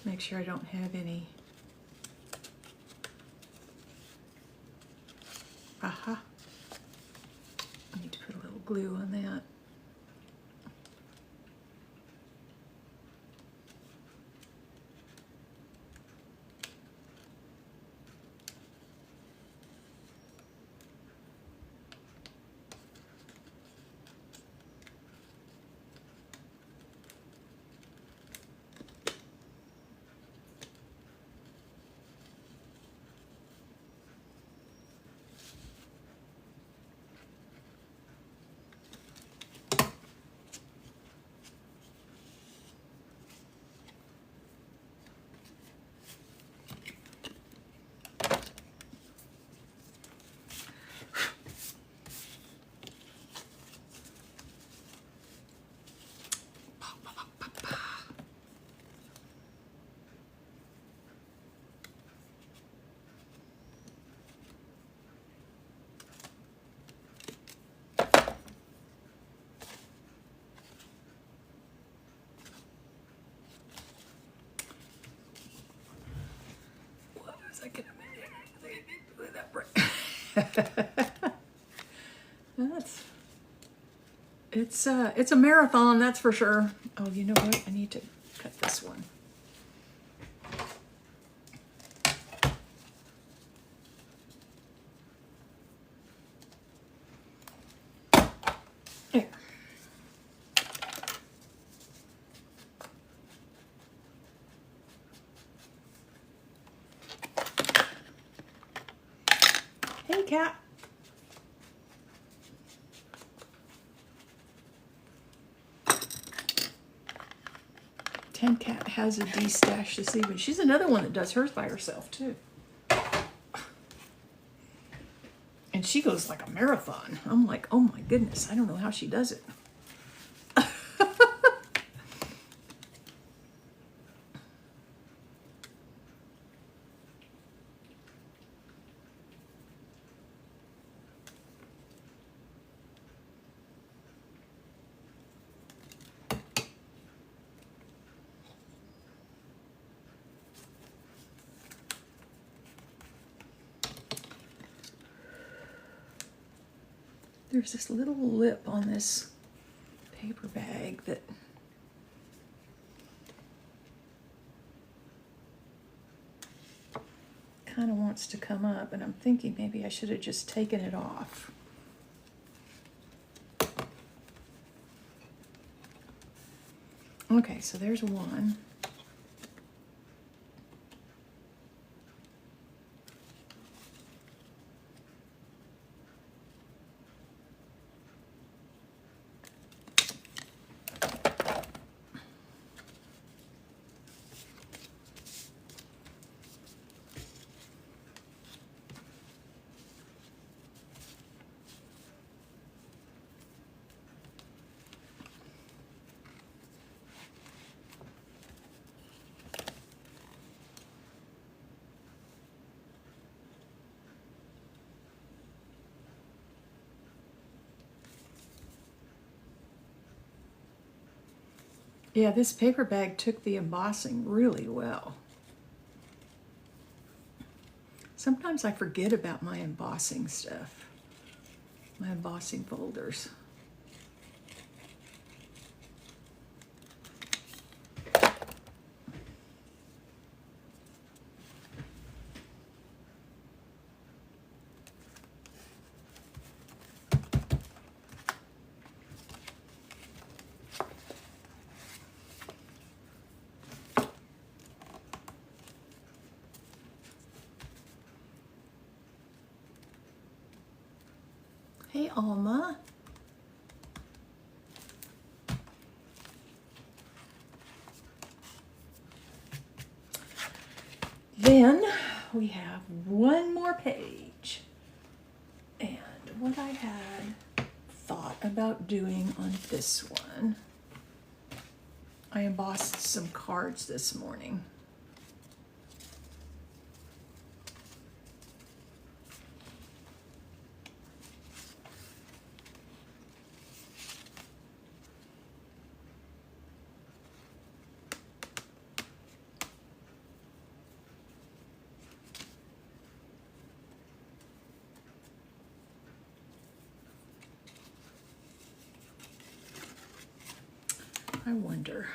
Make sure I don't have any. Aha. I need to put a little glue on that. It's a marathon, that's for sure. Oh, you know what? I need to cut this one. There. Hey, cat. Ten Cat has a D-Stash this evening. She's another one that does hers by herself, too. And she goes like a marathon. I'm like, oh my goodness, I don't know how she does it. There's this little lip on this paper bag that kind of wants to come up, and I'm thinking maybe I should have just taken it off. Okay, so there's one. Yeah, this paper bag took the embossing really well. Sometimes I forget about my embossing stuff, my embossing folders. Hey, Alma. Then we have one more page. And what I had thought about doing on this one, I embossed some cards this morning. I wonder.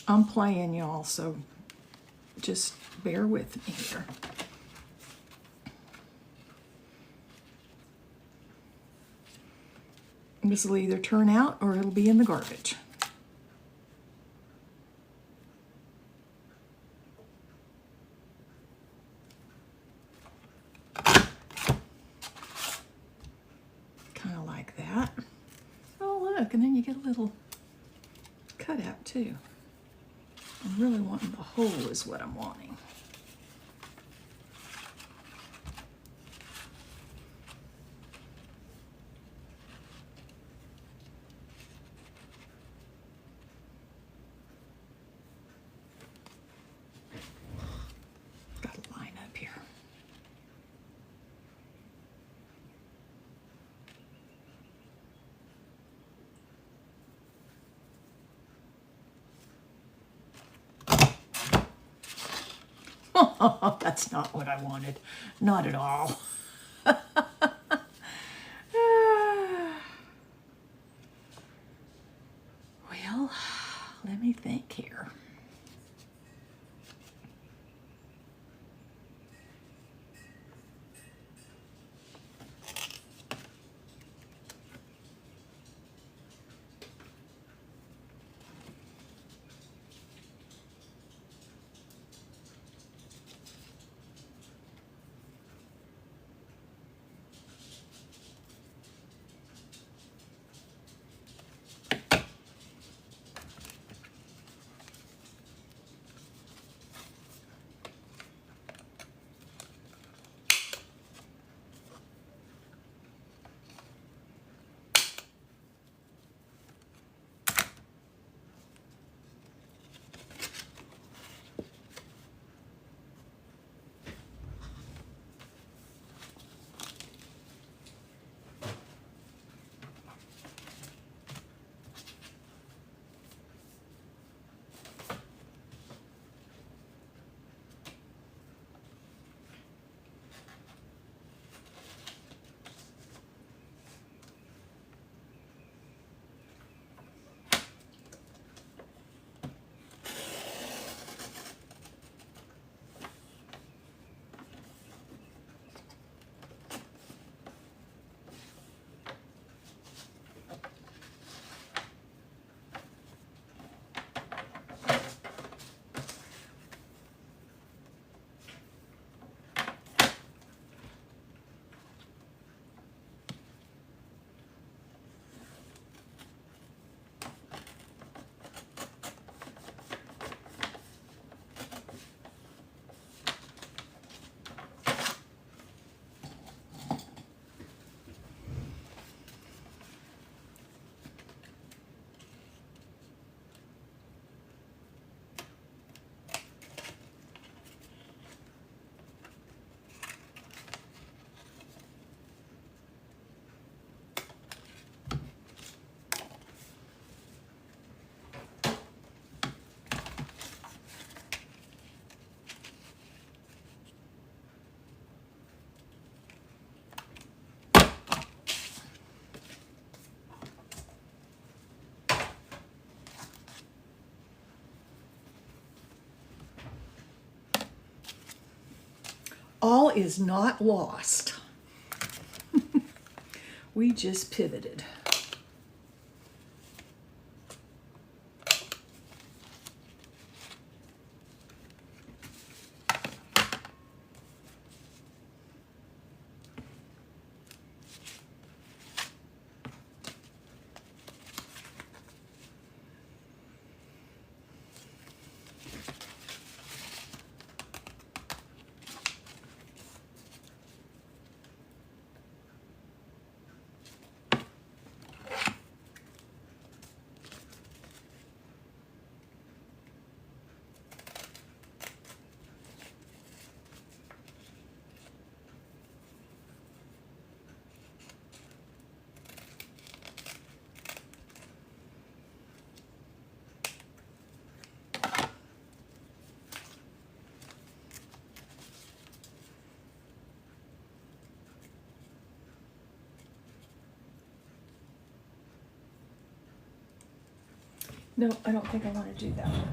I'm playing, y'all, so just bear with me here. This will either turn out or it'll be in the garbage. Kind of like that. Oh, look, and then you get a little cutout too. I'm really wanting the hole is what I'm wanting. Got to line up here. That's not what I wanted. Not at all. Well, let me think here. all is not lost. We just pivoted. No, I don't think I want to do that one.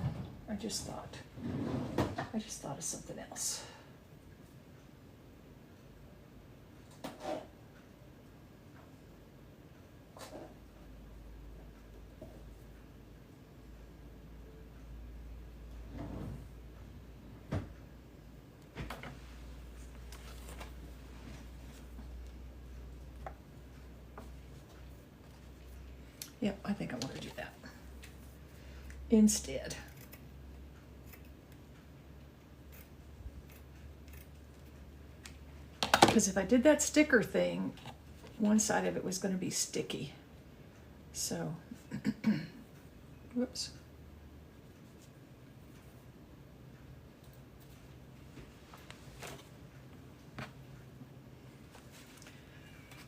I just thought of something else. Yep, I think I want to do that instead. Because if I did that sticker thing, one side of it was going to be sticky. So, whoops.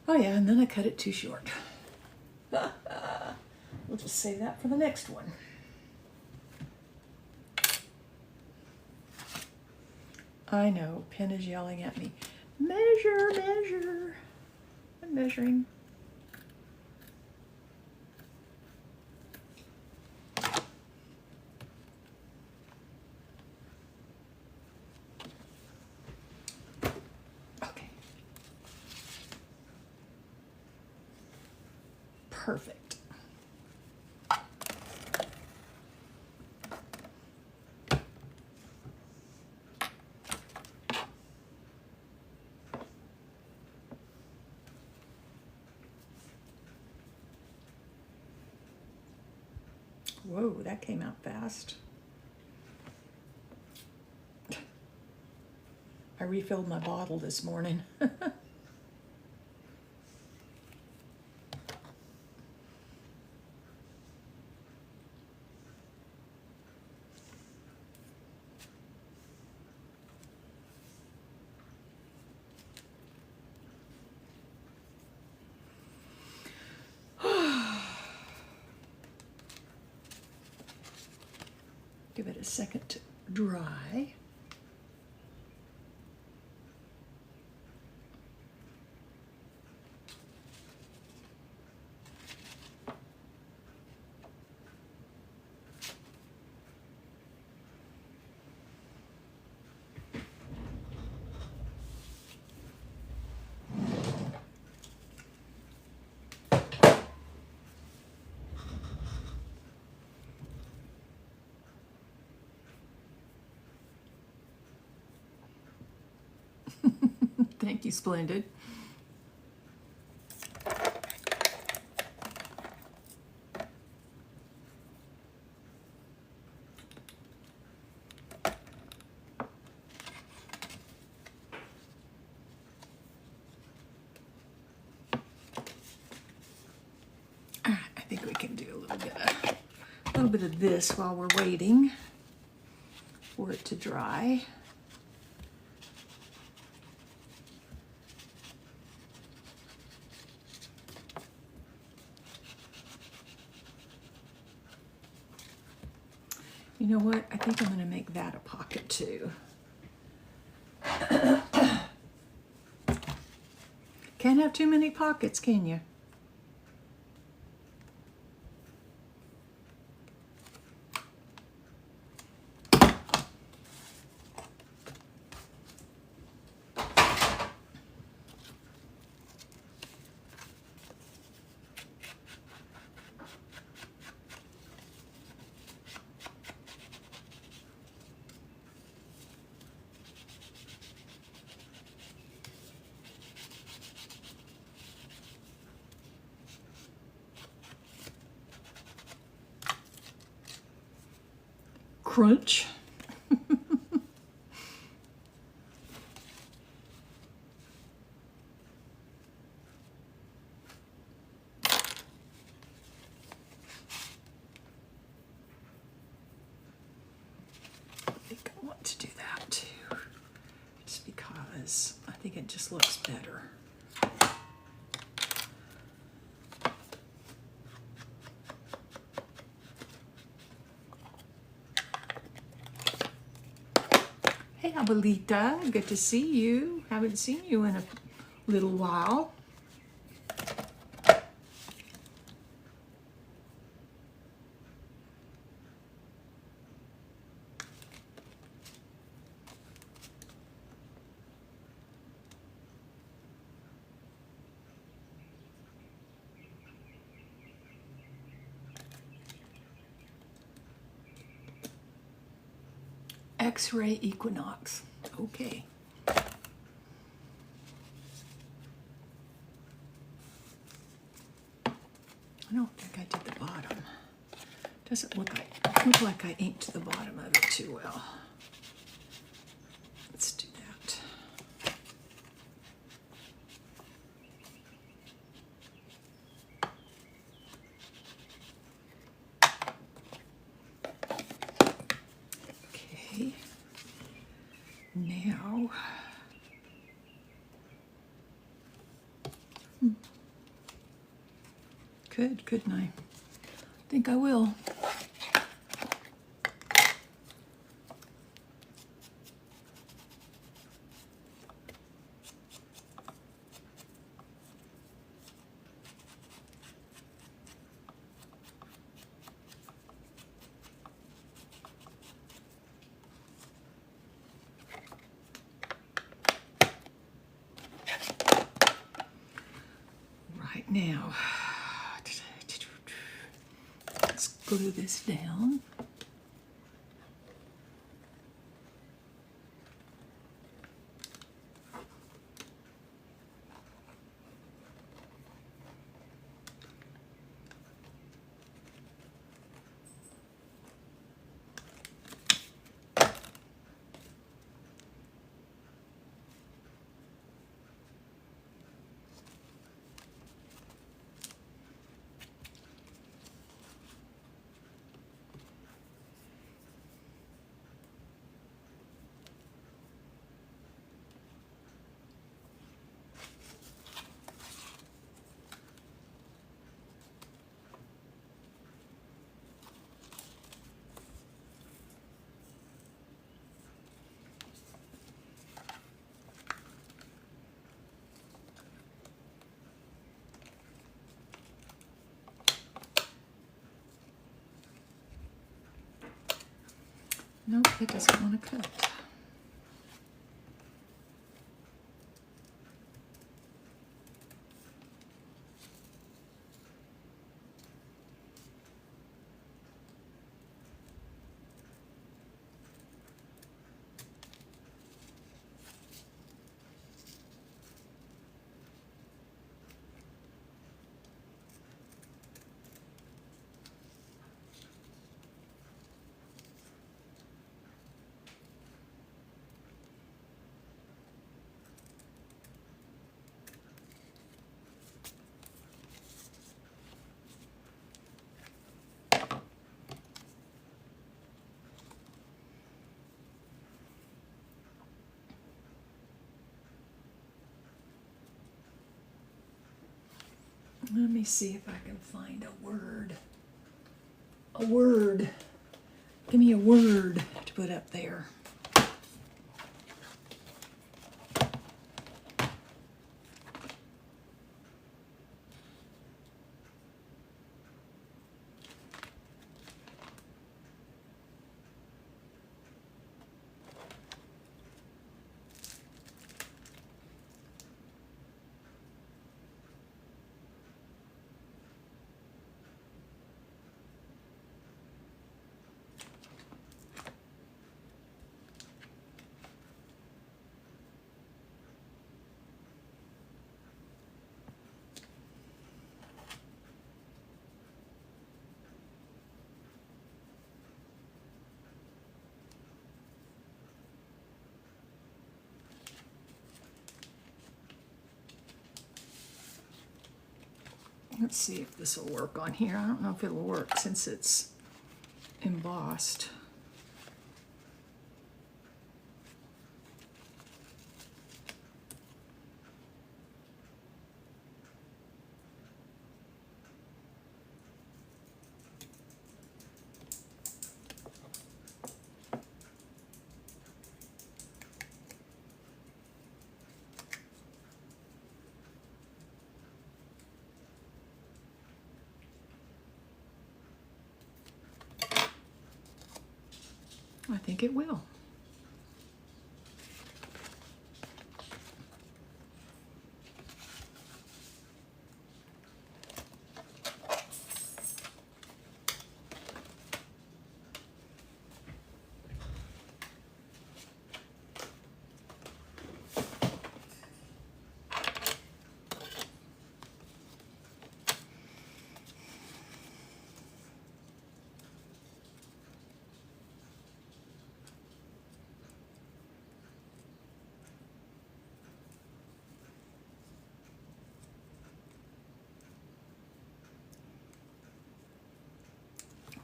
Oh yeah, and then I cut it too short. We'll just save that for the next one. I know, Pen is yelling at me. Measure, measure. I'm measuring. Okay. Perfect. Whoa, that came out fast. I refilled my bottle this morning. Give it a second to dry. Thank you, Splendid. I think we can do a little bit of this while we're waiting for it to dry. You know what? I think I'm going to make that a pocket too. Can't have too many pockets, can you? crunch. I think I want to do that too, just because I think it just looks better. Hey, Abuelita, good to see you. Haven't seen you in a little while. X-ray equinox. Okay. I don't think I did the bottom. Doesn't look like I inked the bottom of it too well. Let's do that. Okay. Now, couldn't I? Think I will. Right now, let's glue this down. Nope, it doesn't want to cut. Let me see if I can find a word. A word. Give me a word to put up there. Let's see if this will work on here. I don't know if it'll work since it's embossed. I think it will.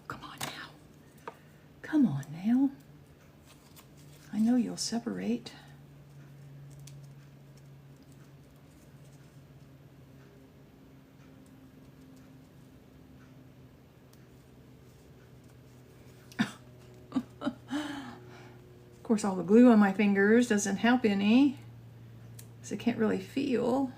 Come on now. Come on now. I know you'll separate. Of course, all the glue on my fingers doesn't help any, because I can't really feel.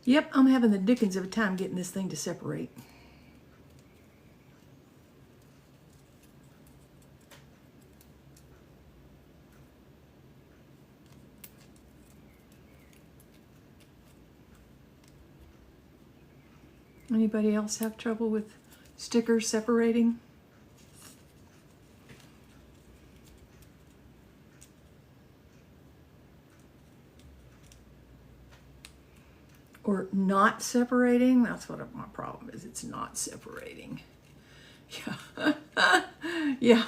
Yep, I'm having the dickens of a time getting this thing to separate. Anybody else have trouble with stickers separating? Or not separating? That's what my problem is. It's not separating. Yeah. Yeah.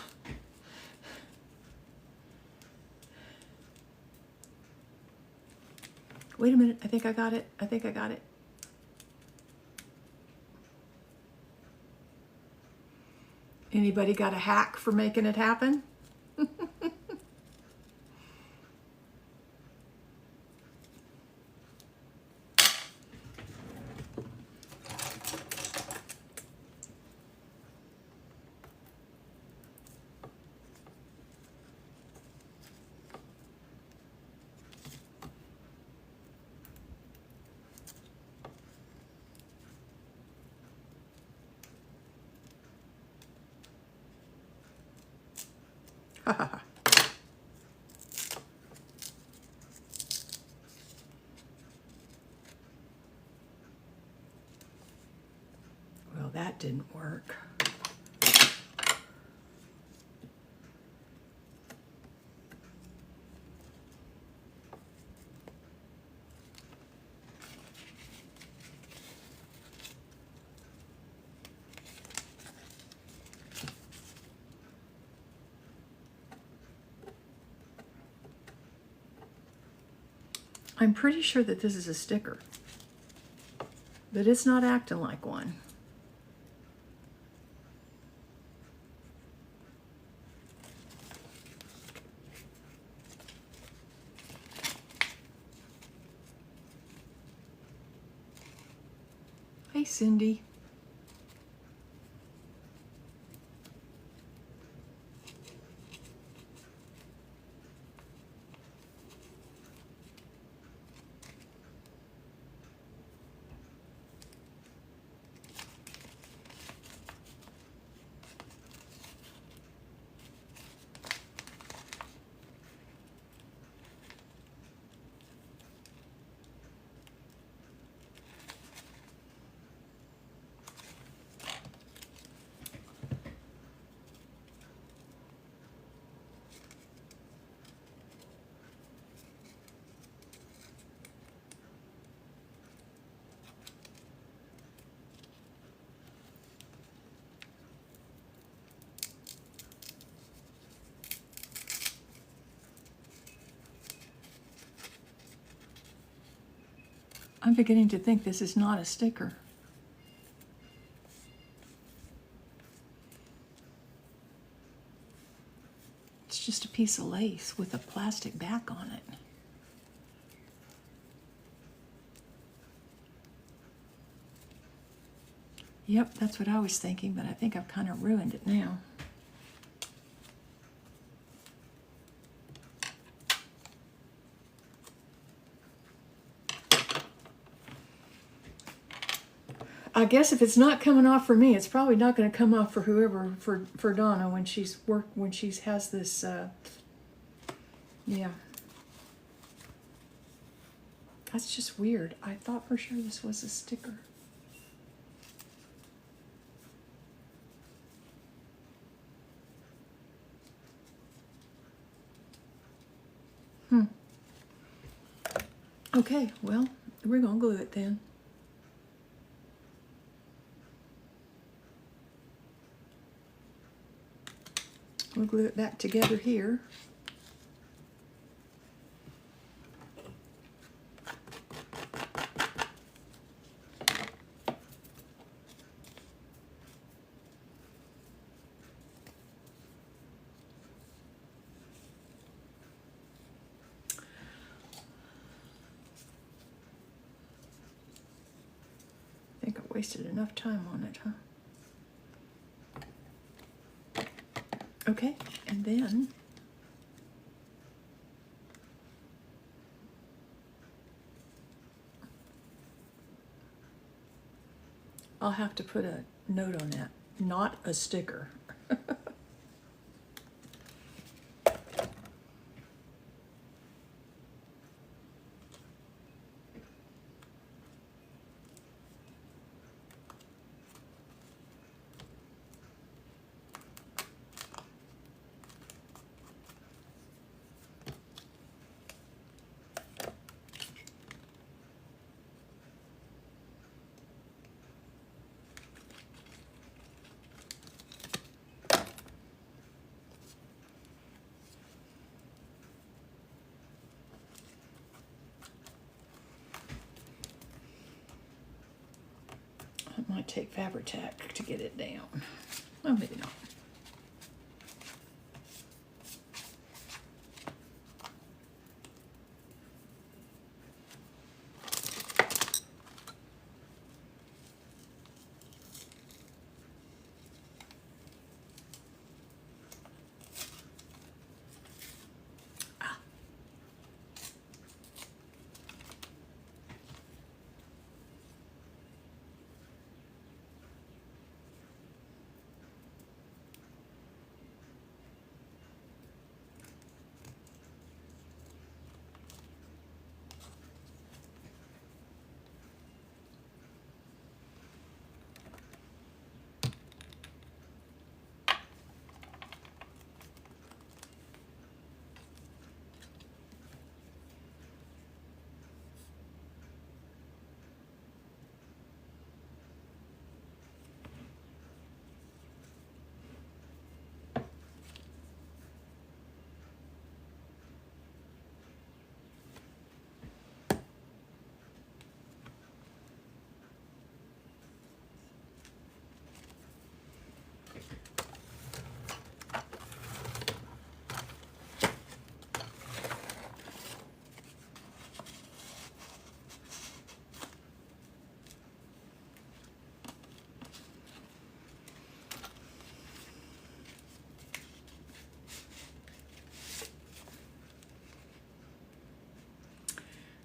Wait a minute. I think I got it. I think I got it. Anybody got a hack for making it happen? Well, that didn't work. I'm pretty sure that this is a sticker, but it's not acting like one. Hey, Cindy. I'm beginning to think this is not a sticker. It's just a piece of lace with a plastic back on it. Yep, that's what I was thinking, but I think I've kind of ruined it now. I guess if it's not coming off for me, it's probably not going to come off for whoever, for Donna when she has this, yeah. That's just weird. I thought for sure this was a sticker. Okay, well, we're gonna glue it then. We'll glue it back together here. I think I wasted enough time on it, huh? Okay, and then I'll have to put a note on that. Not a sticker. It might take Fabri-Tac to get it down. Well, maybe not.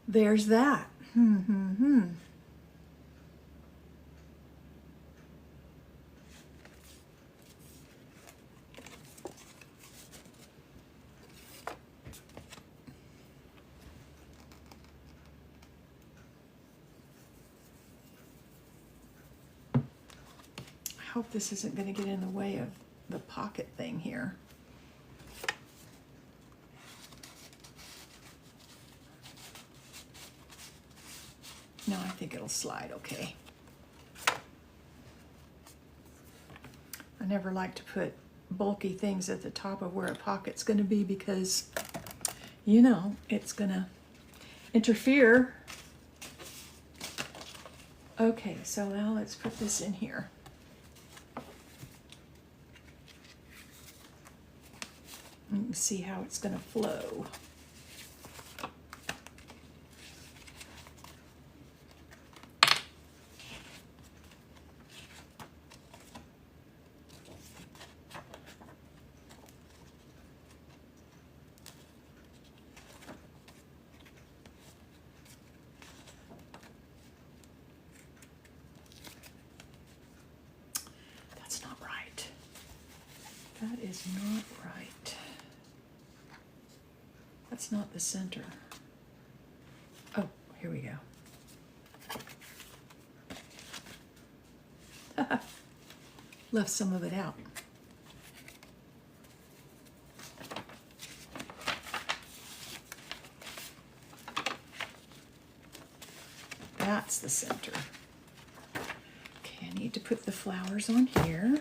There's that. I hope this isn't going to get in the way of the pocket thing here. No, I think it'll slide okay. I never like to put bulky things at the top of where a pocket's going to be because, you know, it's going to interfere Okay, so now let's put this in here. And see how it's going to flow. That's not right. That is not right. That's not the center. Oh, here we go. Left some of it out. That's the center. Okay, I need to put the flowers on here.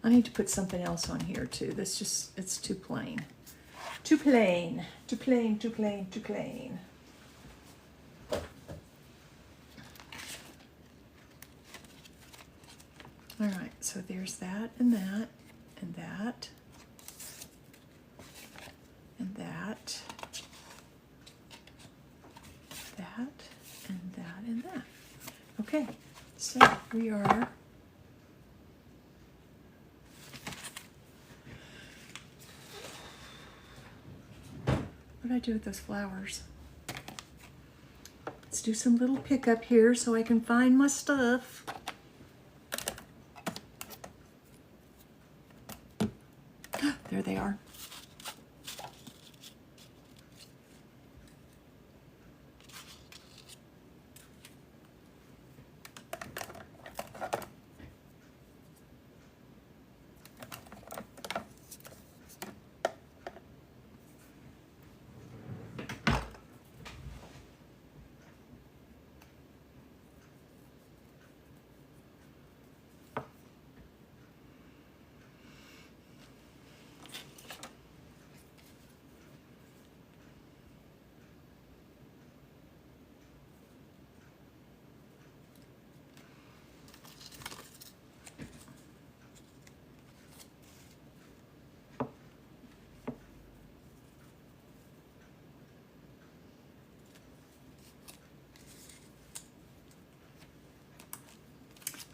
I need to put something else on here too. This just, it's too plain. Too plain, too plain, too plain, too plain. All right, so there's that and that and that and that, that and that and that. Okay, so we are what did I do with those flowers? Let's do some little pickup here so I can find my stuff. There they are.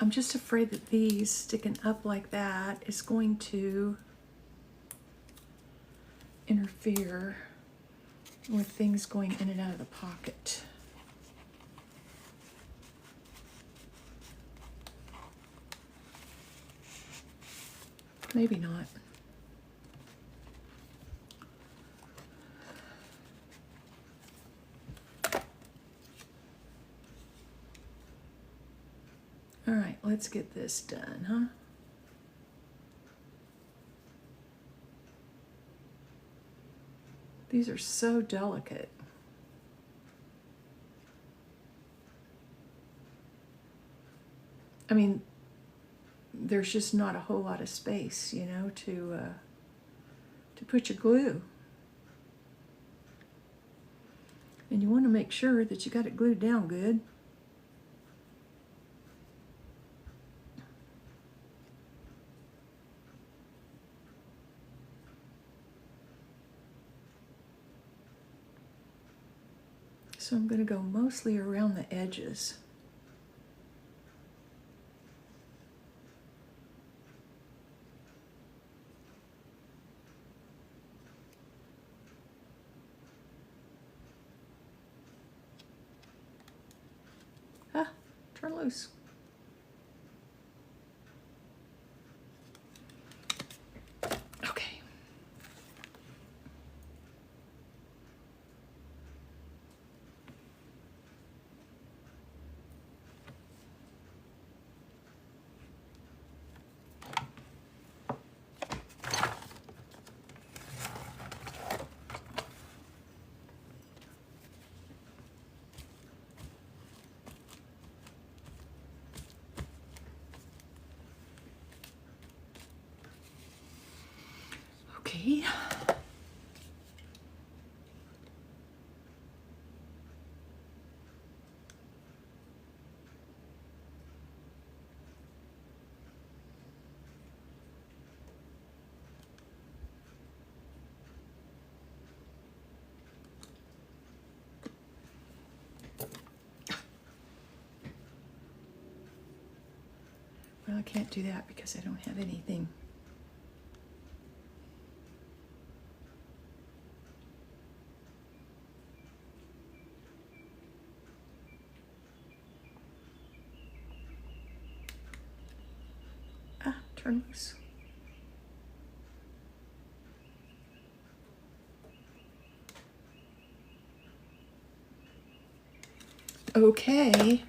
I'm just afraid that these sticking up like that is going to interfere with things going in and out of the pocket. Maybe not. All right, let's get this done, huh? These are so delicate. I mean, there's just not a whole lot of space, you know, to put your glue. And you want to make sure that you got it glued down good. So I'm going to go mostly around the edges. Ah, turn loose. Okay. Okay. I can't do that because I don't have anything. Ah, turn loose. Okay.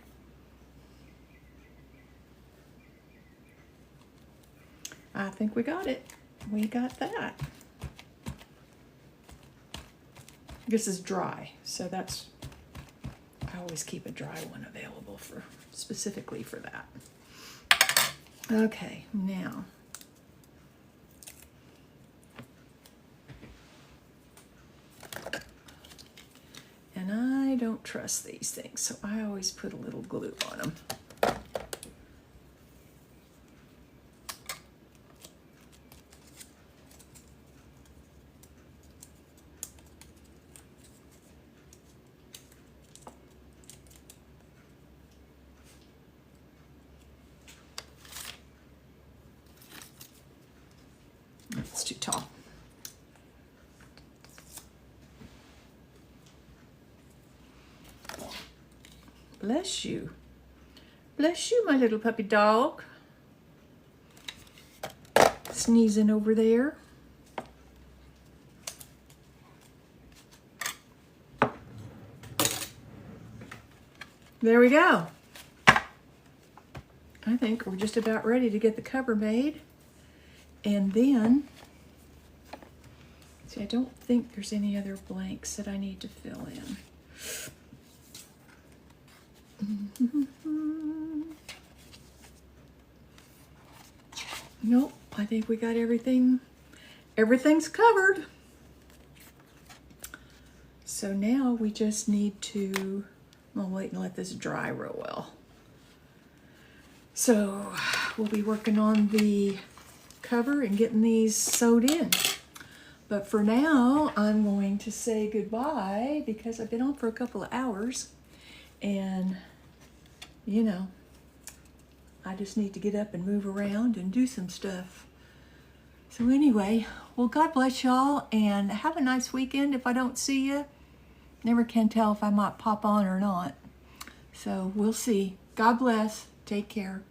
I think we got it. We got that. This is dry, so that's, I always keep a dry one available for specifically for that. Okay, now and I don't trust these things, so I always put a little glue on them. It's too tall. Bless you. Bless you, my little puppy dog. Sneezing over there. There we go. I think we're just about ready to get the cover made. And then, see, I don't think there's any other blanks that I need to fill in. Nope, I think we got everything. Everything's covered. So now we just need to, I'll wait and let this dry real well. So we'll be working on the cover and getting these sewed in. But for now, I'm going to say goodbye because I've been on for a couple of hours and, you know, I just need to get up and move around and do some stuff. So anyway, well, God bless y'all and have a nice weekend if I don't see you. Never can tell if I might pop on or not. So we'll see. God bless. Take care.